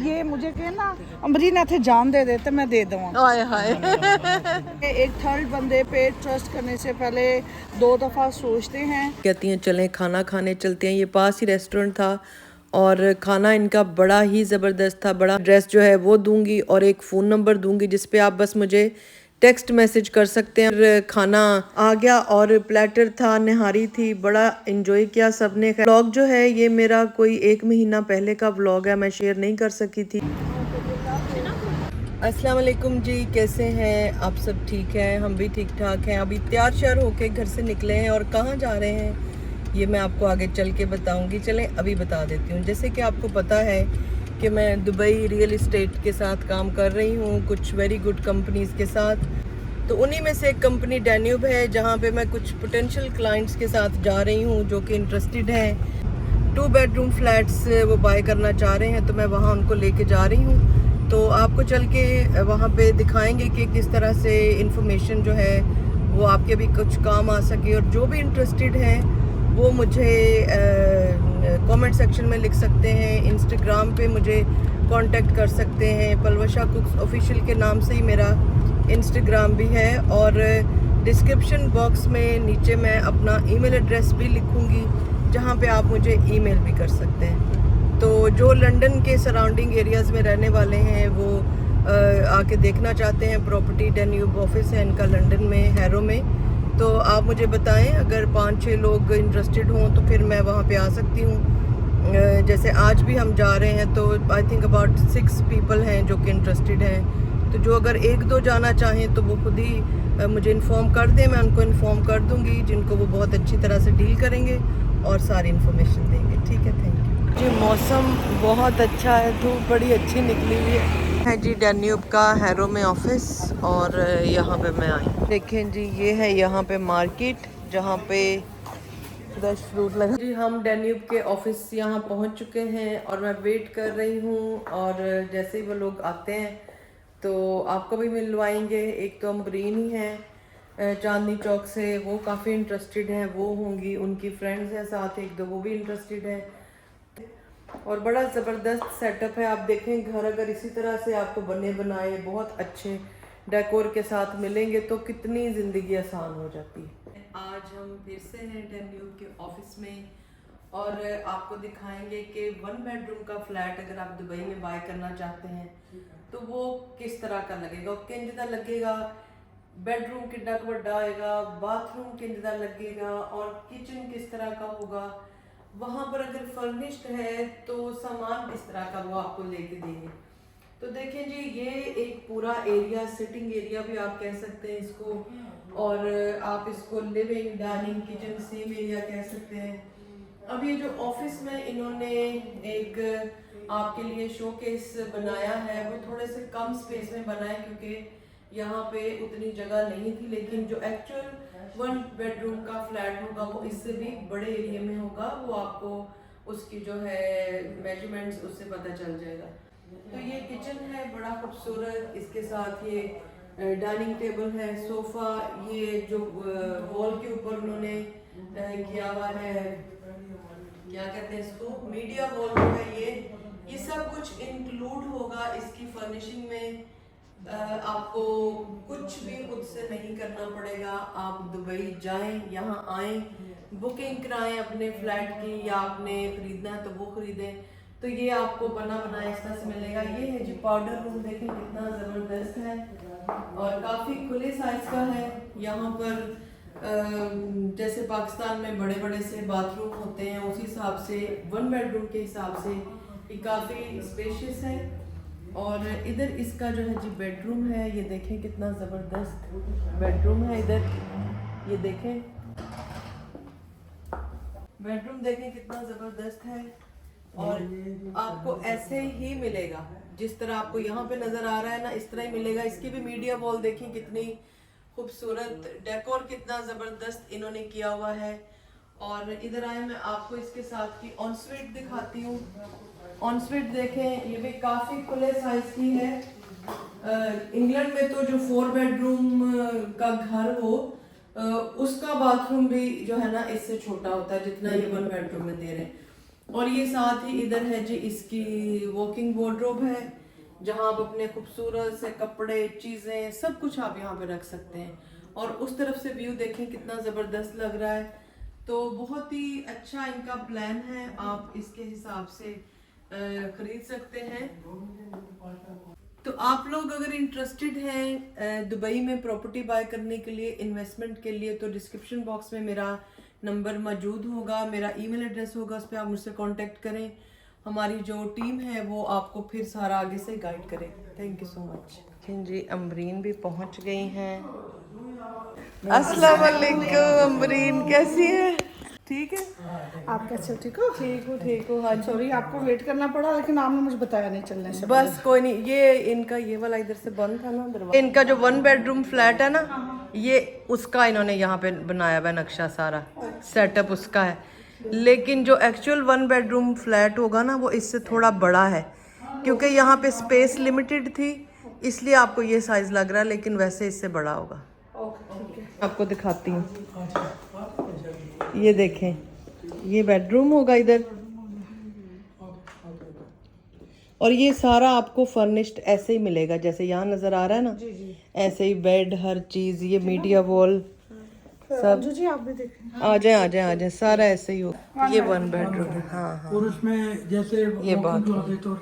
ये मुझे कहे ना अमरीना थे जान दे देते मैं दे दूँ। हाय हाय एक थर्ड बंदे पे ट्रस्ट करने से पहले 2 दफ़ा सोचते हैं। कहती हैं चलें खाना खाने चलते हैं। ये पास ही रेस्टोरेंट था और खाना इनका बड़ा ही ज़बरदस्त था। बड़ा एड्रेस जो है वो दूंगी और एक फ़ोन नंबर दूंगी जिस पे आप बस मुझे टेक्स्ट मैसेज कर सकते हैं। और खाना आ गया और प्लेटर था, निहारी थी, बड़ा इन्जॉय किया सबने। व्लॉग जो है ये मेरा कोई 1 महीना पहले का व्लॉग है, मैं शेयर नहीं कर सकी थी। अस्सलाम वालेकुम जी, कैसे हैं आप सब? ठीक हैं, हम भी ठीक ठाक हैं। अभी तैयार श्यार होके घर से निकले हैं और कहाँ जा रहे हैं ये मैं आपको आगे चल के बताऊंगी। चलें अभी बता देती हूँ। जैसे कि आपको पता है कि मैं दुबई रियल इस्टेट के साथ काम कर रही हूँ, कुछ वेरी गुड कंपनीज़ के साथ। तो उन्हीं में से एक कंपनी डैन्यूब है जहाँ पे मैं कुछ पोटेंशियल क्लाइंट्स के साथ जा रही हूँ जो कि इंटरेस्टेड हैं। 2 बेडरूम फ्लैट्स वो बाय करना चाह रहे हैं, तो मैं वहाँ उनको लेके जा रही हूँ। तो आपको चल के वहाँ पे दिखाएंगे कि किस तरह से इंफॉर्मेशन जो है वो आपके भी कुछ काम आ सके। और जो भी इंटरेस्टेड हैं वो मुझे कमेंट सेक्शन में लिख सकते हैं, इंस्टाग्राम पे मुझे कांटेक्ट कर सकते हैं। पलवशा कुक्स ऑफिशियल के नाम से ही मेरा इंस्टाग्राम भी है। और डिस्क्रिप्शन बॉक्स में नीचे मैं अपना ईमेल एड्रेस भी लिखूँगी जहाँ पे आप मुझे ईमेल भी कर सकते हैं। तो जो लंदन के सराउंडिंग एरियाज़ में रहने वाले हैं वो आके देखना चाहते हैं प्रॉपर्टी, डैन्यूब ऑफिस है इनका लंदन में, हैरो में। तो आप मुझे बताएं, अगर 5-6 लोग इंटरेस्टेड हों तो फिर मैं वहाँ पे आ सकती हूँ। जैसे आज भी हम जा रहे हैं तो आई थिंक अबाउट 6 पीपल हैं जो कि इंटरेस्टेड हैं। तो जो अगर 1-2 जाना चाहें तो वो खुद ही मुझे इन्फॉर्म कर दें, मैं उनको इन्फॉर्म कर दूँगी, जिनको वो बहुत अच्छी तरह से डील करेंगे और सारी इन्फॉर्मेशन देंगे। ठीक है, थैंक यू जी। मौसम बहुत अच्छा है, धूप बड़ी अच्छी निकली हुई है जी। डैन्यूब का हैरो में ऑफिस और यहाँ पे मैं आई। देखें जी, ये है यहाँ पे मार्केट जहाँ पे फ्रेश फ्रूट लगा जी। हम डैन्यूब के ऑफिस यहाँ पहुँच चुके हैं और मैं वेट कर रही हूँ। और जैसे ही वो लोग आते हैं तो आपको भी मिलवाएंगे। एक तो अम्बरीन ही है चांदनी चौक से, वो काफ़ी इंटरेस्टेड हैं, वो होंगी, उनकी फ्रेंड्स हैं साथ 1-2 वो भी इंटरेस्टेड है। और बड़ा ज़बरदस्त सेटअप है। आप देखें घर अगर इसी तरह से आपको बने बनाए बहुत अच्छे डेकोर के साथ मिलेंगे तो कितनी ज़िंदगी आसान हो जाती है। आज हम फिर से हैं डैन्यूब के ऑफिस में और आपको दिखाएंगे कि 1 बेडरूम का फ्लैट अगर आप दुबई में बाय करना चाहते हैं तो वो किस तरह का लगेगा, किंजदा लगेगा, बेडरूम कितना बड़ा आएगा, बाथरूम किंजदा लगेगा और किचन किस तरह का होगा। वहाँ पर अगर फर्निश्ड है तो सामान किस तरह का वो आपको लेके देंगे। तो देखें जी, ये एक पूरा एरिया, सिटिंग एरिया भी आप कह सकते हैं इसको, और आप इसको living, dining, kitchen same area कह सकते हैं। अब ये जो ऑफिस में इन्होंने एक आपके लिए शोकेस बनाया है वो थोड़े से कम स्पेस में बना है क्योंकि यहाँ पे उतनी जगह नहीं थी, लेकिन जो एक्चुअल 1 बेडरूम का फ्लैट होगा वो इससे भी बड़े एरिया में होगा। वो आपको उसकी जो है मेजरमेंट्स उससे पता चल जाएगा। तो ये किचन है बड़ा खूबसूरत, इसके साथ ये डाइनिंग टेबल है, सोफा, ये जो वॉल के ऊपर उन्होंने किया हुआ है, क्या कहते हैं इसको, मीडिया वॉल है, ये सब कुछ इंक्लूड होगा इसकी फर्निशिंग में। आपको कुछ भी खुद से नहीं करना पड़ेगा। आप दुबई जाएं, यहाँ आएं, बुकिंग कराएं अपने फ्लैट की, या आपने खरीदना है तो वो खरीदें तो ये आपको बना बनाया इस तरह से मिलेगा। ये है जी पाउडर रूम, देखें कितना ज़बरदस्त है और काफ़ी खुले साइज का है। यहाँ पर जैसे पाकिस्तान में बड़े बड़े से बाथरूम होते हैं उसी हिसाब से 1 बेडरूम के हिसाब से ये काफ़ी स्पेशियस है। और इधर इसका जो है जी बेडरूम है, ये देखें कितना ज़बरदस्त बेडरूम है। इधर ये देखें बेडरूम, देखें कितना ज़बरदस्त है और आपको ऐसे ही मिलेगा जिस तरह आपको यहाँ पे नज़र आ रहा है ना, इस तरह ही मिलेगा। इसकी भी मीडिया वॉल देखें कितनी खूबसूरत, डेकोर कितना ज़बरदस्त इन्होंने किया हुआ है। और इधर आए मैं आपको इसके साथ की ऑनस्वीट दिखाती हूँ। ऑनस्वीट देखें, ये भी काफ़ी खुले साइज की है। इंग्लैंड में तो जो 4 बेडरूम का घर हो उसका बाथरूम भी जो है ना इससे छोटा होता है जितना ये 1 बेडरूम में दे रहे हैं। और ये साथ ही इधर है जी इसकी वॉकिंग वार्डरोब है, जहाँ आप अपने खूबसूरत से कपड़े, चीज़ें, सब कुछ आप यहाँ पे रख सकते हैं। और उस तरफ से व्यू देखें कितना ज़बरदस्त लग रहा है। तो बहुत ही अच्छा इनका प्लान है, आप इसके हिसाब से खरीद सकते हैं। तो आप लोग अगर इंटरेस्टेड हैं दुबई में प्रॉपर्टी बाय करने के लिए, इन्वेस्टमेंट के लिए, तो डिस्क्रिप्शन बॉक्स में मेरा नंबर मौजूद होगा, मेरा ईमेल एड्रेस होगा, उस पर आप मुझसे कांटेक्ट करें। हमारी जो टीम है वो आपको फिर सारा आगे से गाइड करे। Thank you so much. जी अमरीन भी पहुंच गई हैं। अस्सलाम वालेकुम अमरीन, कैसी है? ठीक है, आप कैसे हो? ठीक हो? ठीक हो। हाँ जी। सॉरी आपको वेट करना पड़ा, लेकिन आपने मुझे बताया नहीं चलने से बस कोई नहीं, ये इनका ये वाला इधर से बंद था ना दरवाजा। इनका जो 1 बेडरूम फ्लैट है ना, ये उसका इन्होंने यहाँ पे बनाया हुआ है नक्शा, सारा सेटअप उसका है। लेकिन जो एक्चुअल 1 बेडरूम फ्लैट होगा ना, वो इससे थोड़ा बड़ा है, क्योंकि यहाँ पे स्पेस लिमिटेड थी, इसलिए आपको ये साइज लग रहा है, लेकिन वैसे इससे बड़ा होगा। आपको दिखाती हूँ, ये देखें, ये बेडरूम होगा इधर, और ये सारा आपको फर्निश्ड ऐसे ही मिलेगा जैसे यहाँ नजर आ रहा है ना, ऐसे ही बेड, हर चीज, ये मीडिया वॉल सब। जी आप भी देखें। आ जाए सारा ऐसे ही हो। ये 1 बेडरूम है। हाँ। और उसमें जैसे ये बात तो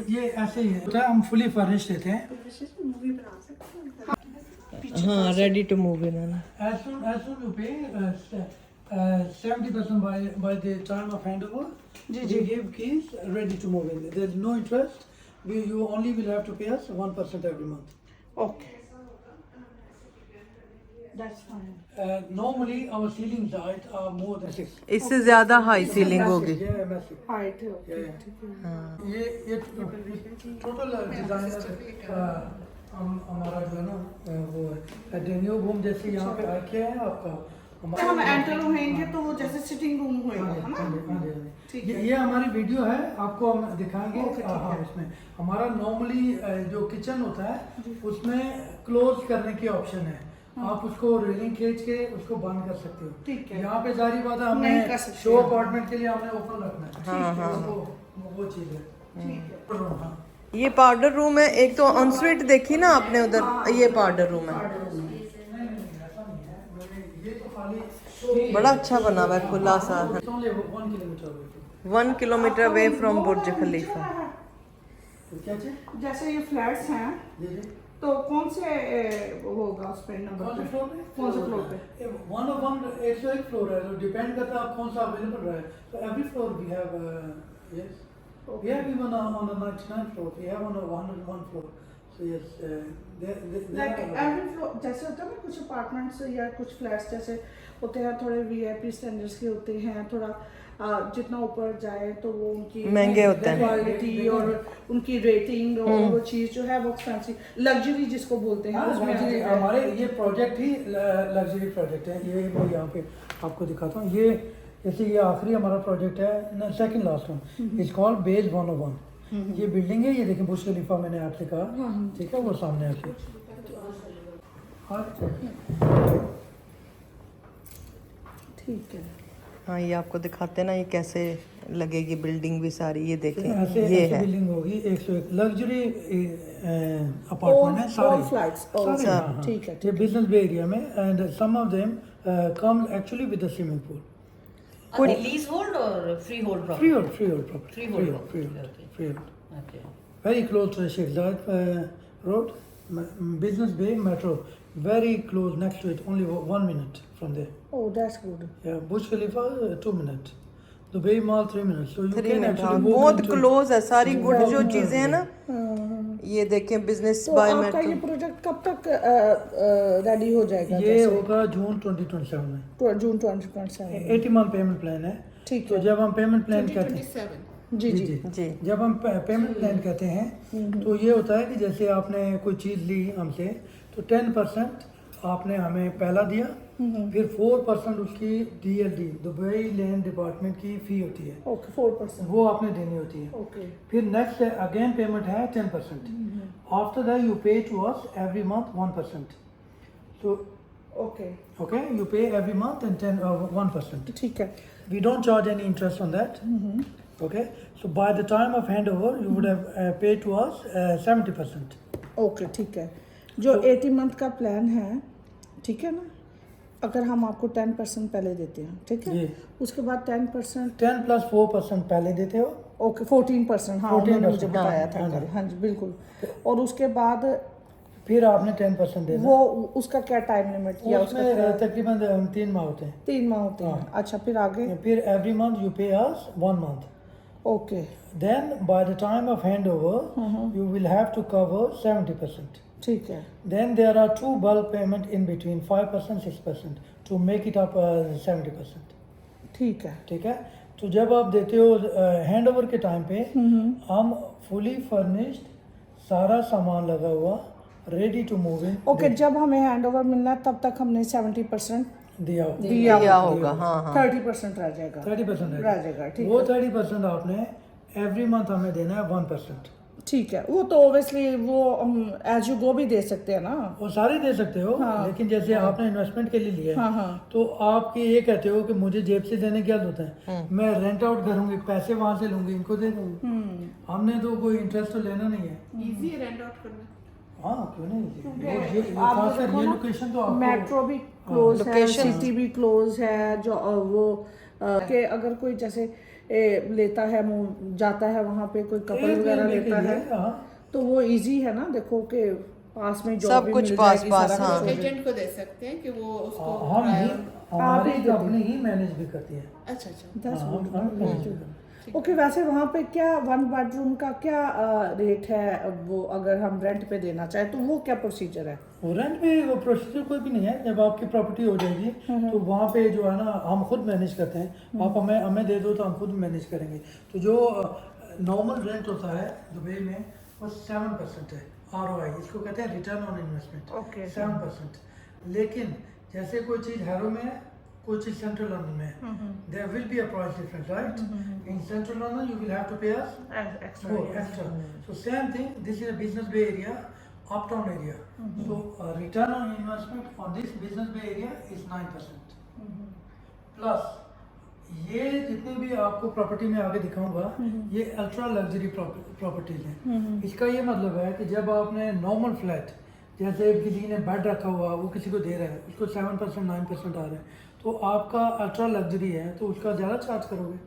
ये ऐसे ही होता है, हम फुली फर्निश्ड देते हैं। हाँ, रेडी टू मूव इन है ना। As soon you pay 70% by the time of handover, we give keys ready to move in. There is no interest. You only will have to pay us 1% every month. Okay, that's fine. Normally our ceilings height are more than 6. इससे ज्यादा high ceiling होगी। Yeah, massive. Height है। ये total designer हमारा जो है ना वो डेनियो रूम जैसे यहाँ पे आके है आपका। जब हम एंटर होंगे तो वो जैसे सिटिंग रूम होएगा, है ना? ठीक है। ये हमारी वीडियो है, आपको हम दिखाएंगे। हाँ, उसमें हमारा नॉर्मली जो किचन होता है उसमें क्लोज करने की ऑप्शन है। आप उसको रेलिंग खींच के उसको बंद कर सकते हो। ठीक है। यहाँ पे जारी बात है, हमने शो अपार्टमेंट के लिए हमने ओपन रखना है। हाँ, वो चीज़ है। हाँ, ये पाउडर रूम है। एक तो ऑनस्वीट देखी ना आपने उधर, ये पाउडर रूम है। बड़ा अच्छा बना हुआ है, खुला सा। 1 किलोमीटर अवे फ्रॉम बुर्ज खलीफा। जैसे ये फ्लैट्स हैं, तो कौन से होगा उस पे नंबर? कौन से फ्लोर पे? कौन से फ्लोर पे? 101 फ्लोर है, तो डिपेंड करता है आप कौन सा अवेलेबल रहा है। तो every floor we have yes, we have even on the 99th floor, we have on the 101 floor. So yes, Like every floor, जैसे होता है ना कुछ अपार्टमेंट्स या कुछ फ्लैट्स जैसे होते हैं, थोड़े वीआईपी स्टैंडर्ड्स के होते हैं, थोड़ा जितना ऊपर जाए तो वो उनकी महंगे होते हैं, क्वालिटी और उनकी रेटिंग और वो चीज़ जो है वो एक्सपेंसिव, लग्जरी जिसको बोलते हैं उसमें। हमारे ये प्रोजेक्ट ही लग्जरी प्रोजेक्ट है। ये मैं यहाँ पे आपको दिखाता हूँ। ये जैसे ये आखिरी हमारा प्रोजेक्ट है, second last one, it's called Bayz 101। ये बिल्डिंग है, ये देखिए बुर्ज खलीफा मैंने आपसे कहा, ठीक है, वो सामने आके। ठीक है। हाँ, ये आपको दिखाते हैं ना, ये कैसे लगेगी बिल्डिंग भी सारी। ये देखें, ऐसे ये ऐसे है बिल्डिंग होगी, 101 लग्जरी अपार्टमेंट है सारे। फ्लैट्स ठीक है। ये बिजनेस बे एरिया में, and some of them come actually with the swimming pool. Leasehold or freehold property? Freehold property. Freehold. Okay. Very close to the Sheikh Zayed Road, Business Bay Metro. Very close next to it, only 1 minute from there. Oh, that's good. Yeah, Burj Khalifa 2 minutes. Dubai Mall 3 minutes. So you 3 can minute. actually हाँ, move बहुत into- close है, सारी good जो चीजें हैं ना, ये देखें बिजनेस तो बाय आपका ये मेट्रो। प्रोजेक्ट कब तक रेडी हो जाएगा? ये होगा जून 2027 में। जून 2027। 80 month पेमेंट प्लान है। ठीक तो है। जब हम पेमेंट प्लान कहते हैं, जी जी जी। जब हम पेमेंट प्लान कहते हैं तो ये होता है कि जैसे आपने कोई चीज़ ली हमसे, तो 10% आपने हमें पहला दिया, फिर 4% उसकी DLD, दुबई लैंड डिपार्टमेंट की फ़ी होती है, ओके 4%। वो आपने देनी होती है। ओके फिर नेक्स्ट अगेन पेमेंट है 10%। आफ्टर दैट यू पे टू अस एवरी मंथ 1%। तो ओके ओके, यू पे एवरी मंथ एंड 1%। ठीक है। We don't charge any interest on that. Okay. So by the time of handover, you would have paid to us 70%. Okay ठीक है। जो 80 month का plan है, ठीक है ना, अगर हम आपको 10% पहले देते हैं, ठीक है, जी। उसके बाद 10%, 10 + 4% पहले देते हो। ओके 14%, हाँ 14%, उन्होंने मुझे बताया था हाँ, कल, हाँ जी बिल्कुल। और उसके बाद फिर आपने 10% देना। वो उसका क्या टाइम लिमिट किया? उसमें तकरीबन 3 माह होते हैं। 3 माह होते हैं। अच्छा, फिर आगे? फिर every month you pay us 1 month. Okay Then by the time of handover, you will have to cover 70%. ठीक है। Then there are 2 bulk payment in between, 5%, 6%, to make it up 70%. ठीक है। ठीक है। तो जब आप देते हो हैंड ओवर के टाइम पे हम फुली फर्निश्ड, सारा सामान लगा हुआ, ready to move in okay, जब हमें हैंड ओवर मिलना है तब तक हमने 70% दिया दिया होगा। हाँ हाँ 30% रह जाएगा। 30% रह जाएगा, ठीक वो है। 30% आपने एवरी मंथ हमें देना है 1%। ठीक है, वो तो ओबियसली वो हम एज यू गो भी दे सकते हैं ना। वो सारे दे सकते हो, लेकिन जैसे आपने इन्वेस्टमेंट के लिए लिया है, हाँ हाँ तो आप ये कहते हो कि मुझे जेब से देने क्या होता है, मैं रेंट आउट करूंगी, पैसे वहां से लूंगी, इनको दे दूंगी। हमने तो कोई इंटरेस्ट तो लेना नहीं है। इजी है रेंट आउट करना। हाँ क्यों नहीं, ये आप खासकर देखो ये ना, लोकेशन तो आपको मेट्रो भी क्लोज है, लोकेशन। सिटी भी क्लोज है, जो वो कि अगर कोई जैसे लेता है, जाता है वहाँ पे कोई कपल एक वगैरह महीने के लेता लिए, है, हाँ। तो वो इजी है ना। देखो कि पास में जॉब सब भी कुछ मिल पास जाएगी, पास, सारा हाँ। कुछ हो जाएगा। एजेंट को दे सकते हैं कि वो उसको हम ही हमारी आप ही देते कंपनी ही मैनेज भी करती है। अच्छा अच्छा That's हाँ, good. हम manage भी करते हैं। ओके, वैसे वहाँ पे क्या 1 बेडरूम का क्या रेट है? वो अगर हम रेंट पे देना चाहे तो वो क्या प्रोसीजर है? वो रेंट में वो प्रोसीजर कोई भी नहीं है। जब आपकी प्रॉपर्टी हो जाएगी तो वहाँ पे जो है ना, हम खुद मैनेज करते हैं। आप हमें दे दो तो हम खुद मैनेज करेंगे। तो जो नॉर्मल रेंट होता है दुबई में वो 7% है ROI, इसको कहते हैं रिटर्न ऑन इन्वेस्टमेंट। Okay. 7%। लेकिन जैसे कोई चीज़ हैरो में है, कोई चीज़ सेंट्रल लंदन में है, there will be a price difference, right? In central London you will have to pay us extra. So same thing, this is a business bay area, uptown area. So return on investment on this business bay area is 9%. Plus ये जितने भी आपको property में आगे दिखाऊंगा, ये ultra luxury properties हैं। इसका ये मतलब है कि जब आपने नॉर्मल फ्लैट, जैसे किसी ने बेड रखा हुआ, वो किसी को दे रहा है, उसको 7% 9% आ रहा है, तो आपका अल्ट्रा लग्जरी है तो उसका ज़्यादा चार्ज करोगे,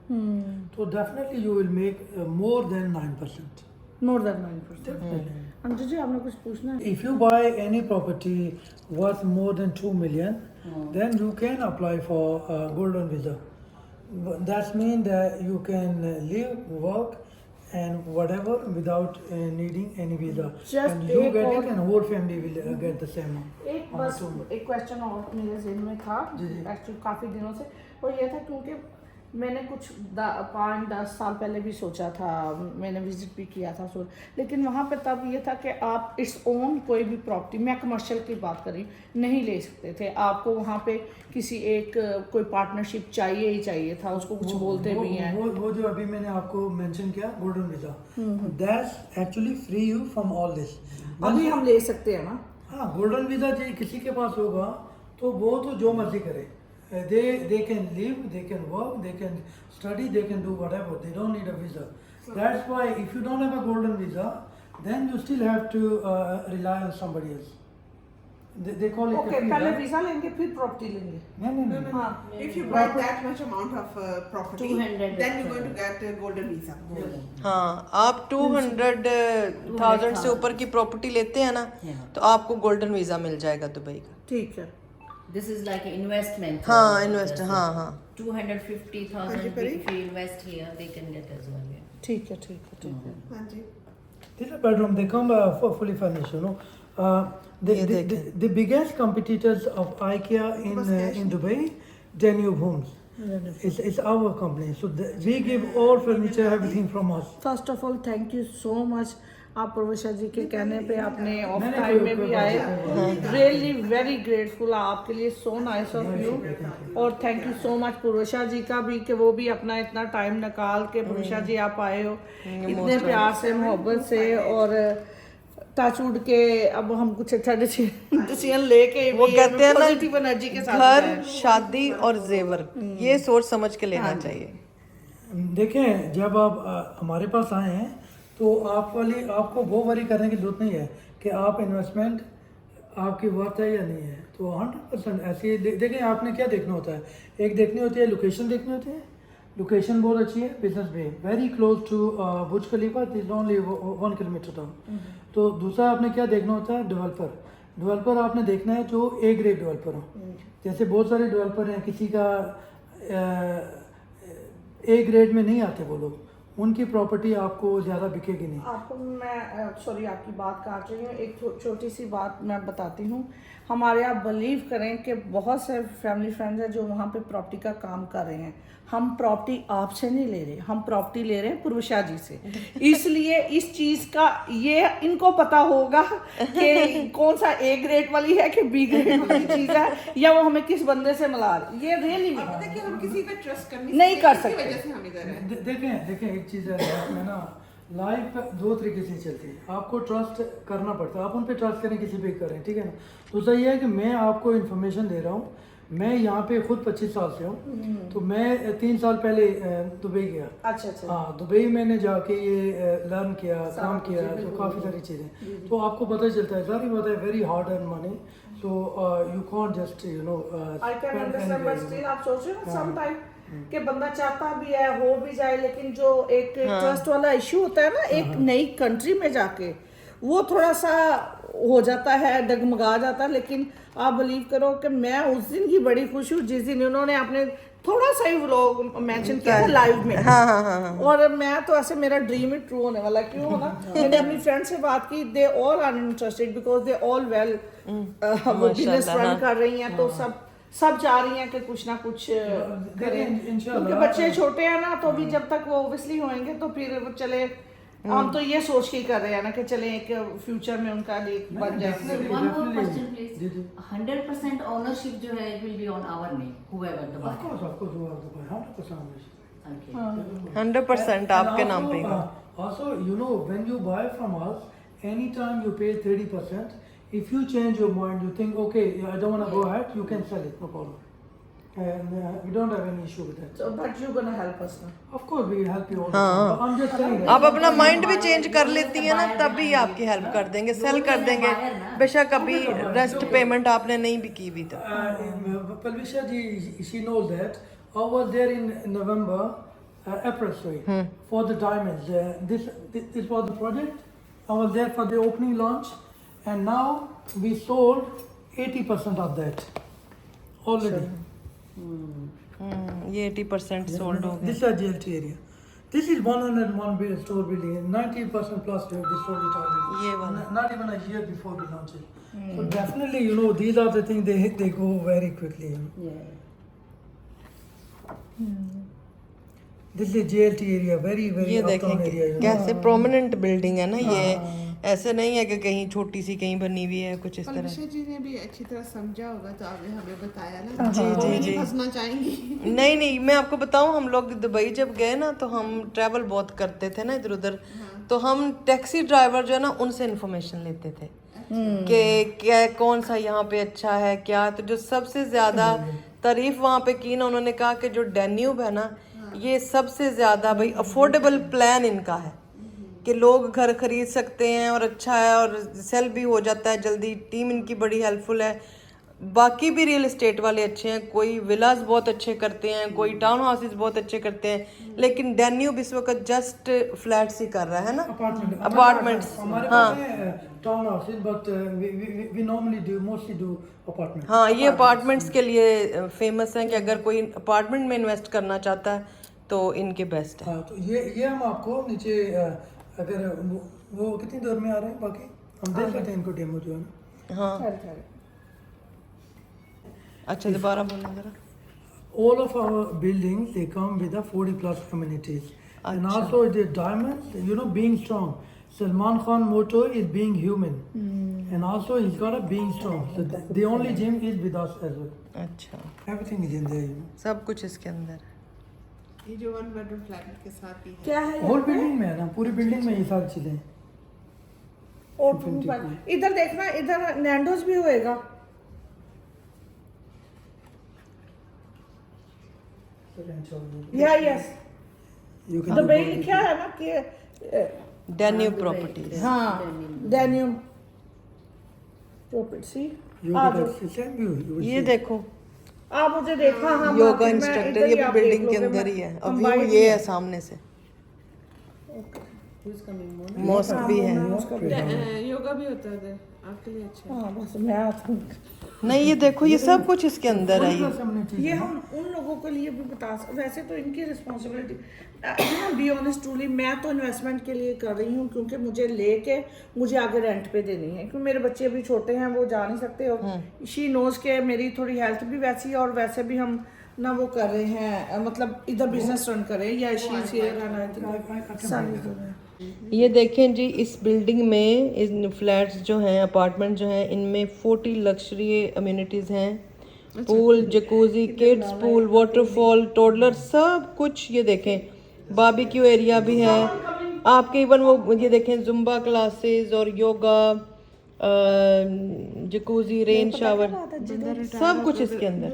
तो definitely you will make more than 9%। More than 9%। Anju ji, आपने कुछ पूछना है? If you buy any property worth more than 2 million, then you can apply for a golden visa. That means that you can live, work, and whatever without needing any visa. Just and you एक get और- it, and whole family will get the same one. एक बस एक question और मेरे ज़हन में था एक्चुअली काफ़ी दिनों से, और ये था क्योंकि मैंने कुछ 5-10 साल पहले भी सोचा था, मैंने विजिट भी किया था लेकिन वहाँ पे तब ये था कि आप इट्स ओन कोई भी प्रॉपर्टी, मैं कमर्शियल की बात कर रही हूँ, नहीं ले सकते थे। आपको वहाँ पे किसी एक कोई पार्टनरशिप चाहिए ही चाहिए था, उसको कुछ बोलते भी हैं। वो जो अभी मैंने आपको मेंशन किया golden visa, that's actually free you from all this. अभी हम ले सकते हैं ना? हाँ, गोल्डन वीजा किसी के पास होगा तो वो तो जो मर्जी करे, they can live, they can work, they can study, they can do whatever, they don't need a visa. That's why if you don't have a golden visa, then you still have to rely on somebody else. They call it okay, a fee, पहले right? Visa लेंगे फिर property लेंगे। नहीं हाँ, If you buy that much amount of property, 200 then you're going to get a golden visa. हाँ, आप 200,000 से ऊपर की प्रॉपर्टी लेते हैं ना, तो आपको गोल्डन वीजा मिल जाएगा दुबई का। ठीक है। This is like an investment. हाँ, इन्वेस्ट, हाँ हाँ 250,000 if you invest here, they can get as well. Yeah. ठीक है, ठीक है, ठीक है। हाँ जी। These are bedroom, they come fully furnished, you know. The biggest competitors of IKEA in Dubai, Danube Homes. It's our company. So we give all furniture, everything from us. First of all thank you so much, आप प्रवेशा जी के कहने पे आपने of नहीं, time कोई- में भी कोई आए, बात रियली वेरी ग्रेटफुल आपके लिए, सो नाइस ऑफ यू। और थैंक यू सो मच प्रवेशा जी का भी कि वो भी अपना इतना टाइम निकाल के, प्रवेशा जी आप आए हो इतने प्यार से, मोहब्बत से, और टच उड़ के अब हम कुछ अच्छा डिसीजन लेके वो कहते हैं ना पॉजिटिव एनर्जी के साथ घर, शादी और जेवर, ये सोच समझ के लेना चाहिए। देखें, जब आप हमारे पास आए हैं तो आपको वो वरी करने की जरूरत नहीं है कि आप इन्वेस्टमेंट आपकी वर्थ है या नहीं है। तो 100% ऐसे देखें, आपने क्या देखना होता है, एक देखनी होती है लोकेशन, देखनी होती है लोकेशन बहुत अच्छी है, बिजनेस में very close to Burj Khalifa, is only 1 kilometre down. तो दूसरा आपने क्या देखना होता है, डेवलपर आपने देखना है जो ए ग्रेड डेवलपर हो। जैसे बहुत सारे डेवलपर हैं, किसी का ए ग्रेड में नहीं आते वो लोग, उनकी प्रॉपर्टी आपको ज़्यादा बिकेगी नहीं। आपको मैं सॉरी आपकी बात काट रही हूँ, एक छोटी सी बात मैं बताती हूँ। हमारे आप बिलीव करें कि बहुत से फैमिली फ्रेंड्स हैं जो वहाँ पे प्रॉपर्टी का काम कर रहे हैं। हम प्रॉपर्टी आपसे नहीं ले रहे, हम प्रॉपर्टी ले रहे हैं पुरुषा जी से। इसलिए इस चीज़ का ये इनको पता होगा कि कौन सा ए ग्रेड वाली है कि बी ग्रेड वाली चीज़ है, या वो हमें किस बंदे से मिला रही, ये रियली अब देखिए हम किसी पे ट्रस्ट नहीं कर सकते। वजह से हम इधर हैं। देखें एक चीज़ है लाइफ में ना, लाइफ दो तरीके से चलती है। आपको ट्रस्ट करना पड़ता है, आप उन पे ट्रस्ट करें, किसी पे करें, ठीक है ना। दूसरा ये है कि मैं आपको इन्फॉर्मेशन दे रहा हूँ, मैं यहाँ पे खुद 25 साल से हूँ। तो मैं 3 साल पहले दुबई गया। अच्छा हाँ, दुबई मैंने जाके ये लर्न किया, काम किया, तो काफ़ी सारी चीज़ें तो आपको पता चलता है। सारी बात है, very hard earn money, so you can't just I can understand, but still आप सोच रहे हो सम टाइम कि बंदा चाहता भी है, हो भी जाए, लेकिन जो एक ट्रस्ट वाला इशू होता है ना, एक नई कंट्री में जाके वो थोड़ा सा हो जाता है, डगमगा जाता है। लेकिन आप बिलीव करो कि मैं उस दिन की बड़ी खुश हूँ जिस दिन उन्होंने अपने थोड़ा सा ही व्लॉग मेंशन किया था लाइव में। हाँ। और मैं तो ऐसे मेरा ड्रीम ही ट्रू होने वाला, क्यों होना। मैंने अपनी फ्रेंड से बात की, they all are interested because they all well वो बिजनेस रन कर रही हैं, तो सब चाह रही हैं कि कुछ ना कुछ करें, क्योंकि बच्चे छोटे हैं ना, तो अभी जब तक वो ओबियसली होंगे तो फिर वो चले, हम तो ये सोच के ही कर रहे हैं ना कि चले एक फ्यूचर में उनका एक बन जाए। One more question, please. 100% ownership जो है, it will be on our name, whoever the buyer. Of course, 100%. Okay. 100% आपके नाम पे ही। Also, you know, when you buy from us, anytime you pay 30%. If you change your mind, you think, okay, I don't want to go ahead, you can sell it, no problem. And we don't have any issue with that. So, but you're gonna help us now. Of course, we help you all the time. But I'm just saying that. आप अपना mind भी change कर लेती है ना, तभी आपकी help कर देंगे, सेल कर देंगे। बेशक अभी रेस्ट पेमेंट आपने नहीं भी की भी तो। Palvisha ji, she knows that. I was there in November, April, sorry, for the diamonds. This was the project. I was there for the opening launch, and now we sold 80% of that already. ये 80% sold हो गया। This is GLT area. This is 101 store building. 90% plus we have destroyed it already. ये वाला। Not even a year before we launch it. So definitely, you know, these are the things they go very quickly. You know. This is GLT area, very ये uptown देखें area. You know. कैसे prominent building है ना ये, ऐसे नहीं है कि कहीं छोटी सी कहीं बनी हुई है कुछ इस तरह। पलविशा जी ने भी अच्छी तरह समझा होगा, तो आपने हमें बताया ना। जी, वो जी, भी जी। फंसना चाहेंगी। नहीं, मैं आपको बताऊं, हम लोग दुबई जब गए ना तो हम ट्रैवल बहुत करते थे ना इधर उधर, तो हम टैक्सी ड्राइवर जो है ना उनसे इन्फॉर्मेशन लेते थे कि क्या कौन सा यहाँ पे अच्छा है क्या। तो जो सबसे ज्यादा तारीफ वहाँ पे की ना, उन्होंने कहा कि जो डैन्यूब है ना, ये सबसे ज्यादा भाई अफोर्डेबल प्लान इनका है कि लोग घर खरीद सकते हैं और अच्छा है और सेल भी हो जाता है जल्दी। टीम इनकी बड़ी हेल्पफुल है। बाकी भी रियल एस्टेट वाले अच्छे हैं, कोई विलास बहुत अच्छे करते हैं, कोई टाउन हाउसेस बहुत अच्छे करते हैं, लेकिन डैन्यूब इस वक्त जस्ट फ्लैट्स ही कर रहा है ना, अपार्टमेंट्स। हमारे पास है town houses, but we normally do mostly do apartments. हाँ, ये अपार्टमेंट्स के लिए फेमस हैं कि अगर कोई अपार्टमेंट में इन्वेस्ट करना चाहता है तो इनके बेस्ट है। हाँ, तो ये हम आपको नीचे अगर वो कितनी देर में आ रहे हैं, बाकी हम देख लेते हैं इनको डेमो जो है ना। हाँ, अच्छा दोबारा बोलना जरा। All of our buildings, they come with a 40 plus amenities. And also the diamonds, you know, being strong. Salman Khan motto is being human. And also he's got a being strong. So the only gym is with us as well. अच्छा, Everything is in there, you know. सब कुछ इसके अंदर। ये जो 1 bedroom flat के साथ ही है। क्या है होल बिल्डिंग में है ना, पूरी बिल्डिंग में ये सारी चीजें हैं। और इधर देखना, इधर नैंडोज भी होएगा। यस दुबई लिखा है ना कि डेन्यू प्रॉपर्टीज। हाँ डेनियम प्रॉपर्टी। ये देखो आप मुझे देखा, हाँ योगा मार्केट में इंस्ट्रक्टर, इधर ये ही भी आप बिल्डिंग देख के लोगे, अंदर ही है। हम अब बाहर व्यू ही ये हैं। है सामने से, मॉस्क भी है। योगा भी होता है उधर, आपके लिए अच्छा है। हाँ बस मैं नहीं ये देखो ये सब कुछ इसके अंदर है। ये ये हम उन लोगों के लिए भी बता सकते, वैसे तो इनकी रिस्पॉन्सिबिलिटी, बी ऑनेस्ट ट्रूली मैं तो इन्वेस्टमेंट के लिए कर रही हूँ, क्योंकि मुझे लेके मुझे आगे रेंट पे देनी है, क्योंकि मेरे बच्चे अभी छोटे हैं, वो जा नहीं सकते, और शी नोज के मेरी थोड़ी हेल्थ भी वैसी है, और वैसे भी हम ना वो कर रहे हैं, मतलब इधर बिजनेस रन कर रहे हैं, या ये देखें जी, इस बिल्डिंग में इन फ्लैट्स जो हैं, अपार्टमेंट जो हैं, इनमें 40 लग्जरी अम्यूनिटीज़ हैं। Pool, jacuzzi, kids pool, waterfall, toddler, सब कुछ। ये देखें बारबेक्यू एरिया भी है आपके। इवन वो ये देखें जुम्बा क्लासेस और योगा, जकूजी, रेन शावर, सब कुछ इसके अंदर।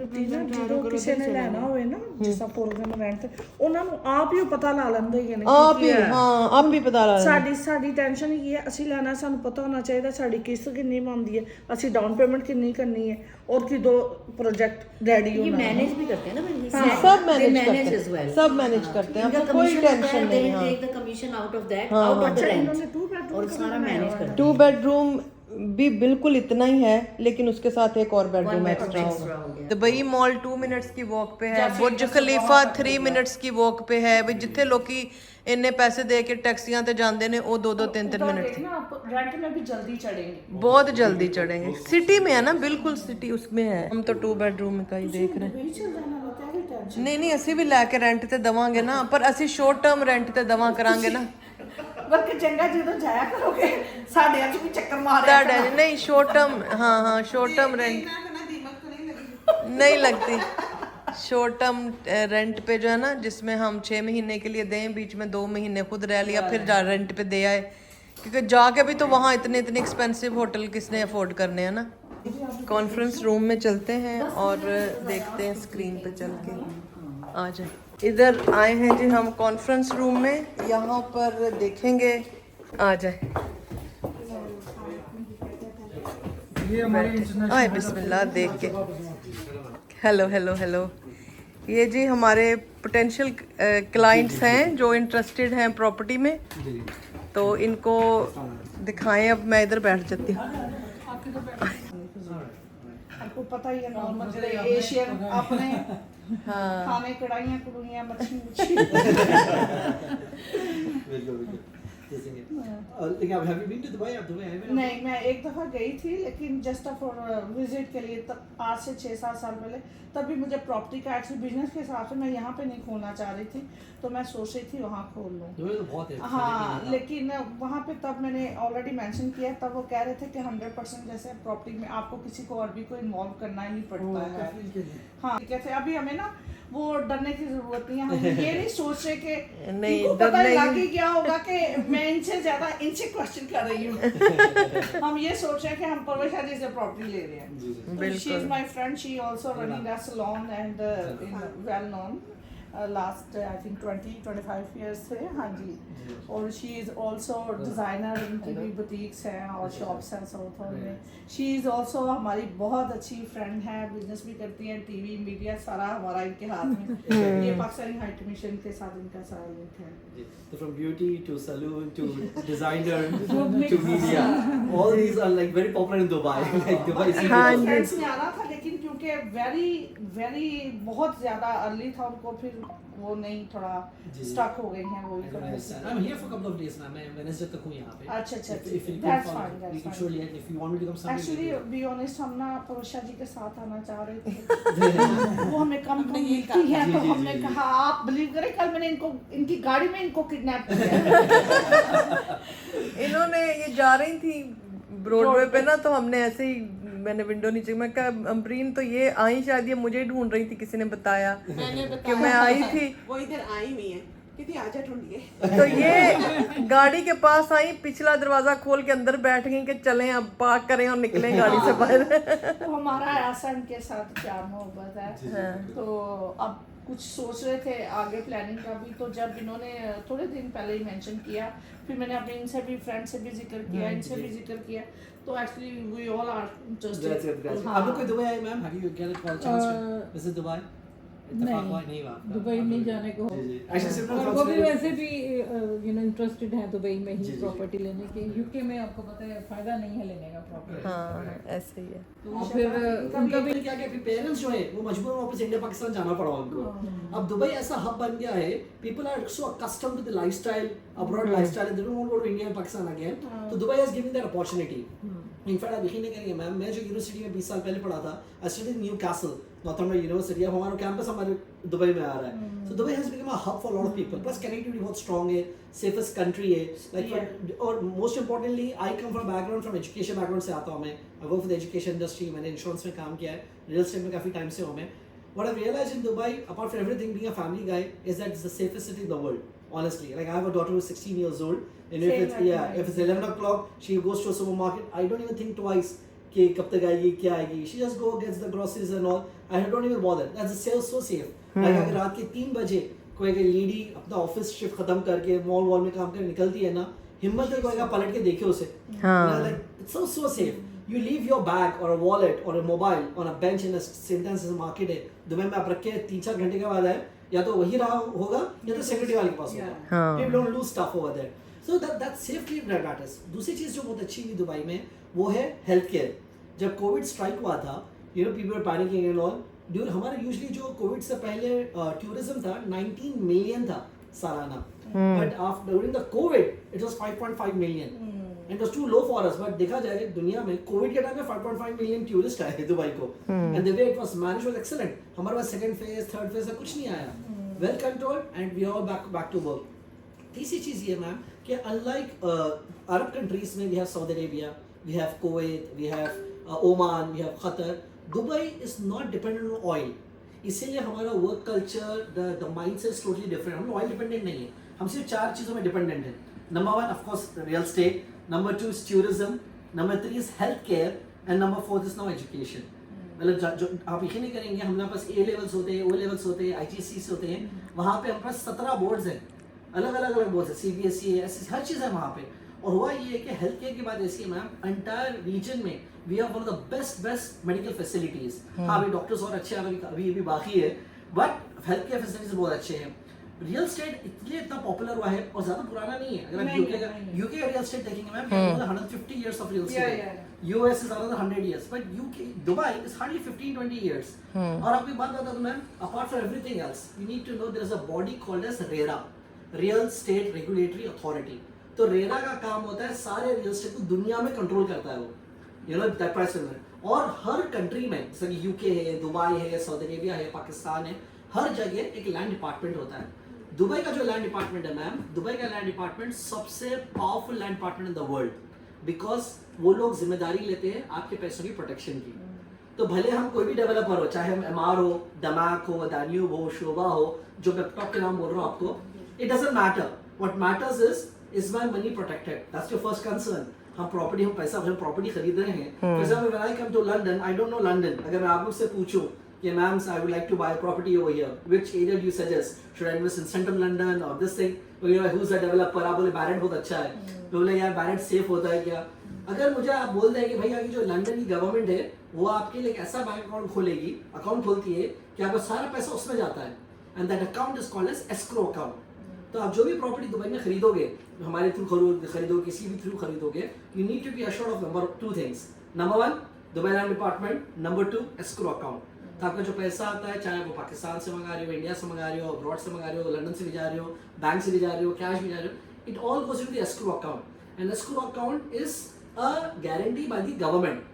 ਜਦੋਂ ਕਿਸੇ ਨੇ ਲੈਣਾ ਹੋਵੇ ਨਾ, ਜਿਸ ਤਰ੍ਹਾਂ ਪ੍ਰੋਗਰਾਮ ਰੈਂਟ, ਉਹਨਾਂ ਨੂੰ ਆਪ ਹੀ ਪਤਾ ਲਾ ਲੈਂਦੇ ਹੀ ਨੇ आप ही, हाँ आप भी पता ला ਸਾਡੀ ਟੈਨਸ਼ਨ ਹੀ ਹੈ, ਅਸੀਂ ਲੈਣਾ, ਸਾਨੂੰ ਪਤਾ ਹੋਣਾ ਚਾਹੀਦਾ ਸਾਡੀ ਕਿਸ਼ਤ ਕਿੰਨੀ ਬਣਦੀ ਹੈ, ਅਸੀਂ ਡਾਊਨ ਪੇਮੈਂਟ ਕਿੰਨੀ ਕਰਨੀ ਹੈ, और कि दो प्रोजेक्ट रेडी ये होना है। मैनेज भी करते हैं ना भाई, सब मैनेज मैनेज करते as well. हैं, सब मैनेज करते हैं, इनका आपको कोई commission होता है, टेंशन they नहीं। हाँ take the commission out of that, out of the rent, इन्होंने 2 bedroom और सारा मैनेज करते 2 बेडरूम भी बिल्कुल इतना ही है, लेकिन उसके साथ एक और बेडरूम एक्स्ट्रा extra हो होगा। गया। दुबई मॉल 2 मिनट्स की वॉक पे है, बुर्ज खलीफा 3 मिनट्स की वॉक पे है। भी जिथे लोकी इन्ने पैसे दे के टैक्सियां ते जांदे ने, वो 2-2 3-3 मिनट की। देखना आप रेंट में भी जल्दी चढ़ेंगे। बहुत जल्दी चढ़ेंगे, सिटी में है ना, बिल्कुल सिटी उसमें है। हम तो 2 बेडरूम का ही देख रहे हैं। वही चल जाना होता है टेंशन। नहीं ਅਸੀਂ ਵੀ ਲੈ ਕੇ ਰੈਂਟ ਤੇ ਦਵਾਂਗੇ ਨਾ, ਪਰ ਅਸੀਂ ਸ਼ੋਰਟ ਟਰਮ ਰੈਂਟ ਤੇ ਦਵਾ ਕਰਾਂਗੇ ਨਾ। बल्कि चंगा ਜਦੋਂ ਜਾਇਆ ਕਰੋਗੇ ਸਾਡੇ ਅੱਜ ਵੀ ਚੱਕਰ ਮਾਰਿਆ ਤੁਹਾਡਾ ਨਹੀਂ शॉर्ट टर्म, हाँ शॉर्ट टर्म रेंट नहीं लगती। शॉर्ट टर्म रेंट पे जो है ना, जिसमें हम 6 महीने के लिए दें, बीच में 2 महीने खुद रह लिया, फिर जा रेंट पे दे आए, क्योंकि जाके भी तो वहाँ इतने एक्सपेंसिव होटल किसने अफोर्ड करने हैं ना। कॉन्फ्रेंस रूम में चलते हैं और देखते हैं स्क्रीन पे चल के। आ जाए, इधर आए हैं जी हम कॉन्फ्रेंस रूम में, यहाँ पर देखेंगे। आ जाए, ये हमारे इंटरनेशनल आए बिस्मिल्लाह देख के। हेलो हेलो हेलो, ये जी हमारे पोटेंशियल क्लाइंट्स हैं जो इंटरेस्टेड हैं प्रॉपर्टी में, तो इनको दिखाएं। अब मैं इधर बैठ जाती हूँ। आपको पता ही है नॉर्मल एशियन अपने खाने कढ़ाइयाँ कढ़ाइयाँ मच्छी लेकिन अब have you been to Dubai? आप दुबई आए हैं? नहीं, मैं एक दफ़ा गई थी, लेकिन जस्ट फॉर विजिट के लिए, तब आज से 6-7 साल पहले। तभी मुझे प्रॉपर्टी का एक्चुअली बिजनेस के हिसाब से मैं यहाँ पे नहीं खोलना चाह रही थी, तो मैं सोच रही थी वहाँ खोल लूँ। दुबई तो बहुत है। हाँ, लेकिन वहाँ पे तब मैंने ऑलरेडी मेंशन किया, तब वो कह रहे थे कि 100% जैसे प्रॉपर्टी में आपको किसी को और भी को इन्वॉल्व करना ही नहीं पड़ता है। हाँ कैसे, अभी हमें ना वो डरने की जरूरत नहीं है, हम ये नहीं सोच रहे कि नहीं, इनको पता डरने लग ही क्या होगा कि मैं इनसे ज्यादा इनसे क्वेश्चन कर रही हूँ। हम ये सोच रहे हैं कि हम परवेश जी से प्रॉपर्टी ले रहे हैं। She is my friend, she also running that salon and well known last I think 20-25 years से। हाँ जी, और शी इज़ ऑल्सो डिज़ाइनर, उनकी भी बुटीक्स हैं और शॉप्स हैं साउथ हॉल में। शी इज़ ऑल्सो हमारी बहुत अच्छी फ्रेंड है, बिजनेस भी करती हैं, टीवी मीडिया सारा हमारा इनके हाथ में। ये पाकिस्तानी हाई कमीशन के साथ इनका सारा लिंक है। So from beauty to salon to designer to media, all these are like very popular in Dubai. Like Dubai is friends ने आना था, लेकिन क्योंकि वेरी बहुत ज़्यादा अर्ली था, उनको फिर वो नहीं, थोड़ा स्टक हो गई हैं वो। I'm here for a couple of days now. मैं Wednesday तक हूँ यहाँ पे। अच्छा अच्छा, If you that's can fine, we that's can fine। surely, if you want me to come Sunday. Actually be honest, हम ना परोशा जी के साथ आना चाह रहे थे। वो हमें कम मिलती है, तो हमने कहा, आप बिलीव करें, कल मैंने इनकी गाड़ी में इनको किडनैप किया। इन्होंने ये जा रही थी ब्रॉडवे पे ना, तो हमने ऐसे ही, मैंने विंडो नीचे, मैं कहा अम्बरीन तो ये आई, शायद ये मुझे ही ढूंढ रही थी, किसी ने बताया मैंने कि मैं आई थी। वो इधर आई हुई है। कितनी आजा ढूंढिए। तो ये गाड़ी के पास आई, पिछला दरवाजा खोल के अंदर बैठ गई कि चलें अब पार्क करें और निकलें गाड़ी से बाहर। तो हमारा ऐसा इनके साथ प्यार मोहब्बत है। तो अब कुछ सोच रहे थे आगे प्लानिंग का भी, तो जब इन्होंने थोड़े दिन पहले ही मेंशन किया, फिर मैंने अपने इनसे भी, फ्रेंड से भी जिक्र किया, इनसे भी जिक्र किया, तो actually we all are interested. आप लोग कोई दुबई आए ma'am? Have you get a chance to visit Dubai? नहीं हुआ आपका? दुबई नहीं जाने को जी जी। Actually, सिर्फ और वो भी transfer- वैसे भी इंटरेस्टेड हैं दुबई में जी, ही जी। प्रॉपर्टी लेने के। यूके में आपको पता है फायदा नहीं है लेने का प्रॉपर्टी। हाँ ऐसे ही है। और फिर उनका भी क्या क्या पेरेंट्स जो है वो मजबूर वापस इंडिया पाकिस्तान जाना पड़ा उनको। अब दुबई ऐसा हब बन गया है, people are so accustomed to the lifestyle, abroad lifestyle, they don't want to go to India and Pakistan again. तो Dubai has given that opportunity. In fact आप यकीन नहीं करेंगे मैम, मैं जो यूनिवर्सिटी में 20 साल पहले पढ़ा था, I studied Newcastle, Northumbria university. अब हमारा कैंपस हमारे दुबई में आ रहा है। So Dubai has become a hub for lot of people, plus connectivity बहुत स्ट्रांग है, सेफेस्ट कंट्री है, लाइक और most importantly I come from background, from education background से आता हूँ मैं। I work for the education industry, मैंने insurance में काम किया है, रियल एस्टेट में काफ़ी टाइम से हूँ मैं। What I've realized in Dubai, apart from everything, being a family guy, is that it's the safest city in the world. Honestly, like I have a daughter who's 16 years old, and if it's 11 o'clock, she goes to a supermarket. I don't even think twice कि कब तक आएगी, क्या आएगी. She just go gets the groceries and all. I don't even bother. That's so safe. Like अगर रात के 3 बजे कोई लेडी अपना ऑफिस शिफ्ट खत्म करके मॉल में काम करके निकलती है ना, हिम्मत है कोई पलट के देखे उसे. Like it's so safe. You leave your bag or a wallet or a mobile on a bench in a St. Anne's market है, दुबई में आप रख के 3-4 घंटे के बाद आए, या तो वही रहा होगा या तो सिक्योरिटी वाले के पास होगा. People don't lose stuff over there. So that safety matters. दूसरी चीज़ जो बहुत अच्छी हुई दुबई में वो है हेल्थ केयर. जब कोविड स्ट्राइक हुआ था, people were panicking and all. हमारा यूजली जो कोविड से पहले टूरिज्म था 19 मिलियन था सालाना, but after during the Covid it was 5.5 million. It was too low for us, but देखा जाए दुनिया में कोविड के टाइम में 5.5 मिलियन टूरिस्ट आए दुबई को, and the way it was managed was excellent. हमारे पास सेकंड फेज, थर्ड फेज कुछ नहीं आया, well controlled, and we are all back to work. तीसरी चीज़ ये मैम कि unlike Arab countries में we have Saudi Arabia, we have Kuwait, we have Oman, we have Qatar, Dubai is not dependent on oil. इसीलिए हमारा work culture, the mindset is totally different. हम oil dependent नहीं है, हम सिर्फ 4 चीज़ों में डिपेंडेंट हैं. Number 1 of course real estate, number 2 is tourism, number 3 is healthcare, and number 4 is now education. मतलब जो आप यकीन नहीं करेंगे, हमारे पास A levels होते हैं, O levels होते हैं, IGCSE होते हैं, वहाँ पे हमारे पास 17 बोर्ड्स हैं, अलग बोर्ड्स हैं, CBSE है, हर चीज़ है वहाँ पे. और हुआ ये है कि हेल्थ केयर की बात ऐसी है मैम, एंटायर रीजन में we have one of the best medical facilities. हाँ अभी डॉक्टर्स और अच्छे अभी भी बाकी है, बट हेल्थ केयर फैसिलिटीज बहुत अच्छे हैं. रियल एस्टेट इसलिए इतना पॉपुलर हुआ है और ज्यादा पुराना नहीं है. अगर आप यूके का रियल एस्टेट देखेंगे ma'am, 150 years of real estate. US is another 100 years, but UK, Dubai is hardly 15-20 years. और आपको बात बता दूं ma'am, apart from everything else, you need to know there is a body called as RERA, Real Estate Regulatory Authority. तो RERA का काम होता है सारे रियल एस्टेट को दुनिया में कंट्रोल करता है वो, दैट प्राइस. और हर कंट्री में, जैसे कि यूके है, दुबई है, सऊदी अरेबिया है, पाकिस्तान है, हर जगह एक लैंड डिपार्टमेंट होता है. दुबई का जो लैंड डिपार्टमेंट है मैम, दुबई का लैंड डिपार्टमेंट सबसे powerful land department in the world, because वो लोग जिम्मेदारी लेते हैं आपके पैसों की प्रोटेक्शन की. तो भले हम कोई भी डेवलपर हो, चाहे हम एमआर हो, दमाक हो, दान्यूब हो, शोभा हो, जो मैं टॉप के नाम बोल रहा हूँ आपको, it doesn't matter. What matters is my money protected? That's your first concern. हम पैसा प्रॉपर्टी खरीद रहे हैं. For example, when I come to London, I don't know London. अगर मैं आप लोग से पूछूं कि ma'am, I would like to buy a property over here, which area do you suggest? Should I invest in Central London or this thing? Who's the developer? आप बोले Barratt बहुत अच्छा है. बोले यार Barratt सेफ होता है क्या? अगर मुझे आप बोल दें कि भाई आगे जो लंदन की गवर्नमेंट है वो आपके लिए एक ऐसा बैंक अकाउंट खोलती है कि आपका सारा पैसा उसमें जाता है, and that account is called as escrow account. तो आप जो भी प्रॉपर्टी दुबई में खरीदोगे, हमारे थ्रू खरीदोगे, किसी भी थ्रू खरीदोगे, you need to be assured of number 2 things. Number 1 Dubai land department, number 2 escrow account. तो आपका जो पैसा आता है, चाहे वो पाकिस्तान से मंगा रहे हो, इंडिया से मंगा रहे हो, अब्रॉड से मंगा रहे हो, लंदन से भी जा रहे हो, बैंक से भी जा रहे हो, कैश भी जा रहे हो, it all goes into the escrow account. And escrow account is a guarantee by the government.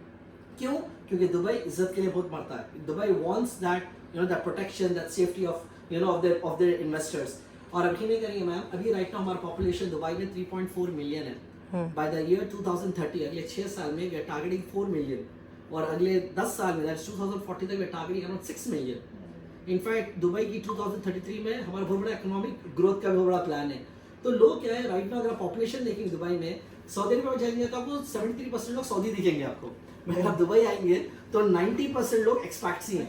क्यों? क्योंकि दुबई इज्जत के लिए बहुत मरता है. Dubai wants that that protection, that safety of their investors. और अभी नहीं करेंगे मैम, अभी राइट नाउ हमारा पॉपुलेशन दुबई में 3.4 मिलियन है. बाय द ईयर 2030, अगले 6 साल में वी आर टारगेटिंग 4 मिलियन, और अगले 10 साल में 2040 तक we are targeting around 6 million. In fact Dubai की 2033 में हमारा बहुत बड़ा इकोनॉमिक ग्रोथ का भी बहुत बड़ा प्लान है। तो लोग क्या है राइट नाउ, अगर पॉपुलेशन देखेंगे दुबई में, सऊदी अरब में जाएंगे तो आपको 73% लोग सऊदी दिखेंगे आपको। मगर आप दुबई आएंगे तो 90% लोग एक्सपैक्ट्स ही हैं,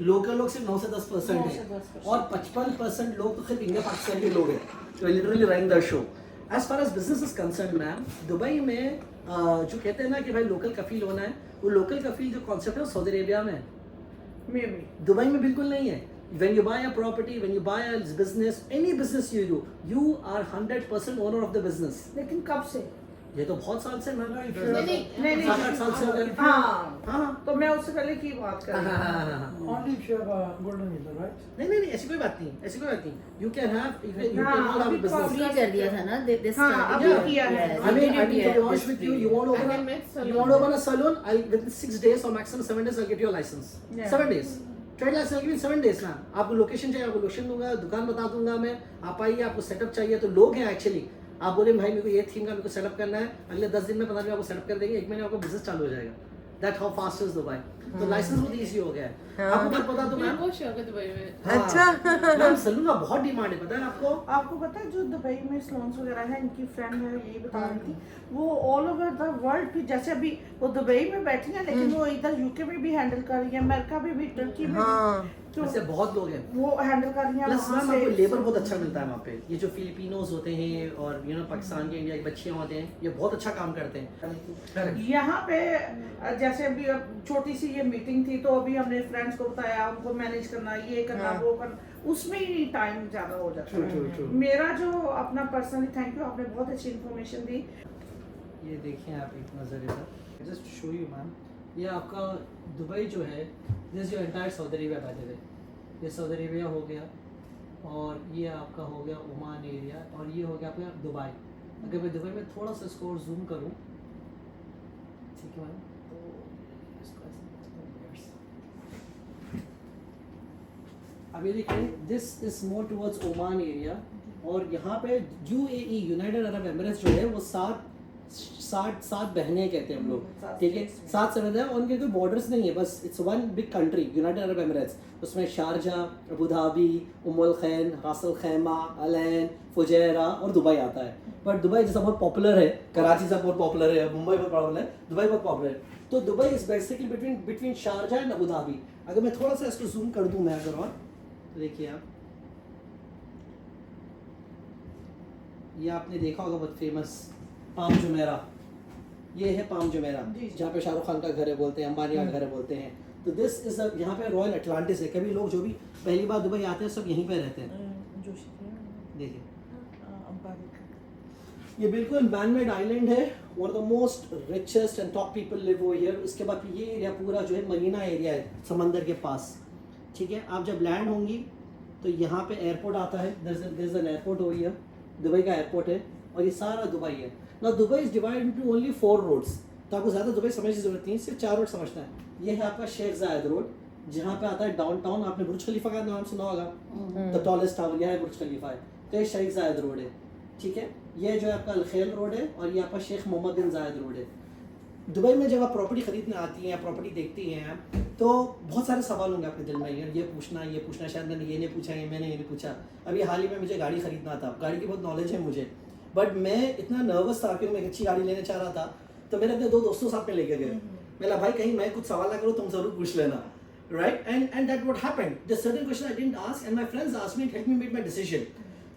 लोकल लोग सिर्फ 9 से 10% है, और 55% लोग तो सिर्फ इंडिया पाकिस्तान के लोग हैं जो literally running the show. As far as business is concern ma'am, Dubai में जो कहते हैं ना कि भाई लोकल कफील होना है, वो लोकल कफील जो कॉन्सेप्ट है वो सऊदी अरेबिया में है, दुबई में बिल्कुल नहीं है। When you buy a property, when you buy a business, any business you do, you are 100% owner of the business. लेकिन कब से? ये तो बहुत साल से मैं नहीं 7-8 साल से हो गए। हाँ, तो मैं उससे पहले की बात कर रही हूँ। Only if you have a golden visa, right? नहीं ऐसी कोई बात नहीं, ऐसी कोई बात नहीं। You can have, you can not have a business. Free कर दिया था ना this हाँ, time. अभी Yeah. किया है। I mean, to be honest with you, you want to open I can make a, salon. you want to open a salon, within 6 days or maximum 7 days, I'll get your license. Yeah. 7 days. Trade licence with 7 days ना। आपको location चाहिए, आपको location दूंगा, दुकान बता दूंगा मैं, आप आइए, आपको सेटअप चाहिए तो लोग हैं एक्चुअली। आप बोले भाई मेरे को ये थीम का मेरे को सेटअप करना है, अगले 10 दिन में 15 दिन में आपको सेटअप कर देंगे, 1 महीने में आपको बिजनेस चालू हो जाएगा। That how fast is Dubai. तो लाइसेंस बहुत इजी हो गया है। आपको क्या पता तो मैम? बहुत शौक है दुबई में। अच्छा। मैम सलून का बहुत डिमांड है, पता है आपको? आपको पता है जो दुबई में सलून्स वगैरह है, इनकी फ्रेंड है यही बता रही थी, वो ऑल ओवर द वर्ल्ड भी, जैसे अभी वो दुबई में बैठी है लेकिन वो इधर यूके में भी हैंडल कर रही है, अमेरिका में भी, टर्की में भी, तो ऐसे बहुत लोग हैं। वो हैंडल कर रही है। प्लस वहाँ मैम से- आपको लेबर बहुत अच्छा मिलता है वहाँ पे। ये जो फिलिपिनोज होते हैं और पाकिस्तान के, इंडिया के बच्चे होते हैं, ये बहुत अच्छा काम करते हैं। यहाँ पे जैसे अभी अब छोटी सी ये मीटिंग थी तो अभी हमने फ्रेंड्स को बताया, उनको मैनेज करना, ये करना, वो करना, उसमें ही टाइम ज्यादा हो जाता है। मेरा जो अपना पर्सनली, थैंक यू, आपने बहुत अच्छी इन्फॉर्मेशन दी। ये देखें आप एक नज़र इधर, जस्ट शो यू मैम, ये आपका दुबई जो है, this your entire Saudi Arabia by the way. ये सऊदी अरेबिया हो गया, और ये आपका हो गया ओमान एरिया, और ये हो गया आपका दुबई। अगर मैं दुबई में थोड़ा सा इसको और जूम करूँ, ठीक है मैम, तो इसको ऐसे अब ये देखिए, this is more towards Oman area, और यहाँ पे यूएई यूनाइटेड अरब एमिरेट्स जो है वो सात बहनें कहते हैं हम लोग, ठीक है, 7 शहर है, और उनके कोई बॉर्डर्स नहीं है, बस it's one big country United Arab Emirates. उसमें शारजा, अबू धाबी, उम्मुल खैन, रास अल खैमा, अलैन, फुजैरा और दुबई आता है। बट दुबई जैसा बहुत पॉपुलर है, कराची से बहुत पॉपुलर है, मुंबई बहुत पॉपुलर है, दुबई बहुत पॉपुलर है। तो Dubai is basically between Sharjah and Abu Dhabi. अगर मैं थोड़ा सा इसको जूम कर दूँ मैं अगर, और तो देखिए आप, ये आपने देखा होगा बहुत फेमस पाम जुमेरा, ये है पाम जुमेरा, जहाँ पे शाहरुख खान का घर है बोलते हैं, अंबानी का घर है बोलते हैं। तो दिस इज यहाँ पे रॉयल अटलांटिस है। कभी लोग जो भी पहली बार दुबई आते हैं सब यहीं पे रहते हैं। देखिए ये बिल्कुल मैनमेड आइलैंड है, one of the most richest and top people live over here. उसके बाद ये एरिया पूरा जो है मरीना एरिया है, समंदर के पास, ठीक है। आप जब लैंड होंगी तो यहाँ पे एयरपोर्ट आता है, there is an airport over here, Dubai का एयरपोर्ट है, और ये सारा दुबई है। ना Dubai is divided into only 4 roads, तो आपको ज़्यादा दुबई समझने की जरूरत नहीं, सिर्फ 4 रोड समझना है। ये है आपका शेख जायद रोड, जहाँ पे आता है डाउनटाउन। आपने बुर्ज खलीफा का नाम सुना होगा, द टॉलेस्ट टावर, यह है बुर्ज खलीफा है, तो ये शेख जायद रोड है, ठीक है। ये जो है आपका अलखेल रोड है, और ये आपका शेख मोहम्मद बिन जायद रोड है। दुबई में जब आप प्रॉपर्टी खरीदने आती हैं, प्रॉपर्टी देखती हैं, तो बहुत सारे सवाल होंगे आपके दिल में, यार ये पूछना, शायद मैंने ये नहीं पूछा, मैंने ये नहीं पूछा। अभी हाल ही में मुझे गाड़ी खरीदना था, गाड़ी की बहुत नॉलेज है मुझे, बट मैं इतना नर्वस था क्योंकि मैं एक अच्छी गाड़ी लेने चाह रहा था। तो मैंने अपने 2 दोस्तों साथ में लेके गए, मेरा भाई कहीं मैं कुछ सवाल ना करूँ, तुम जरूर पूछ लेना, right? And that what happened. There's certain question I didn't ask, and my friends asked me, it helped me make my decision.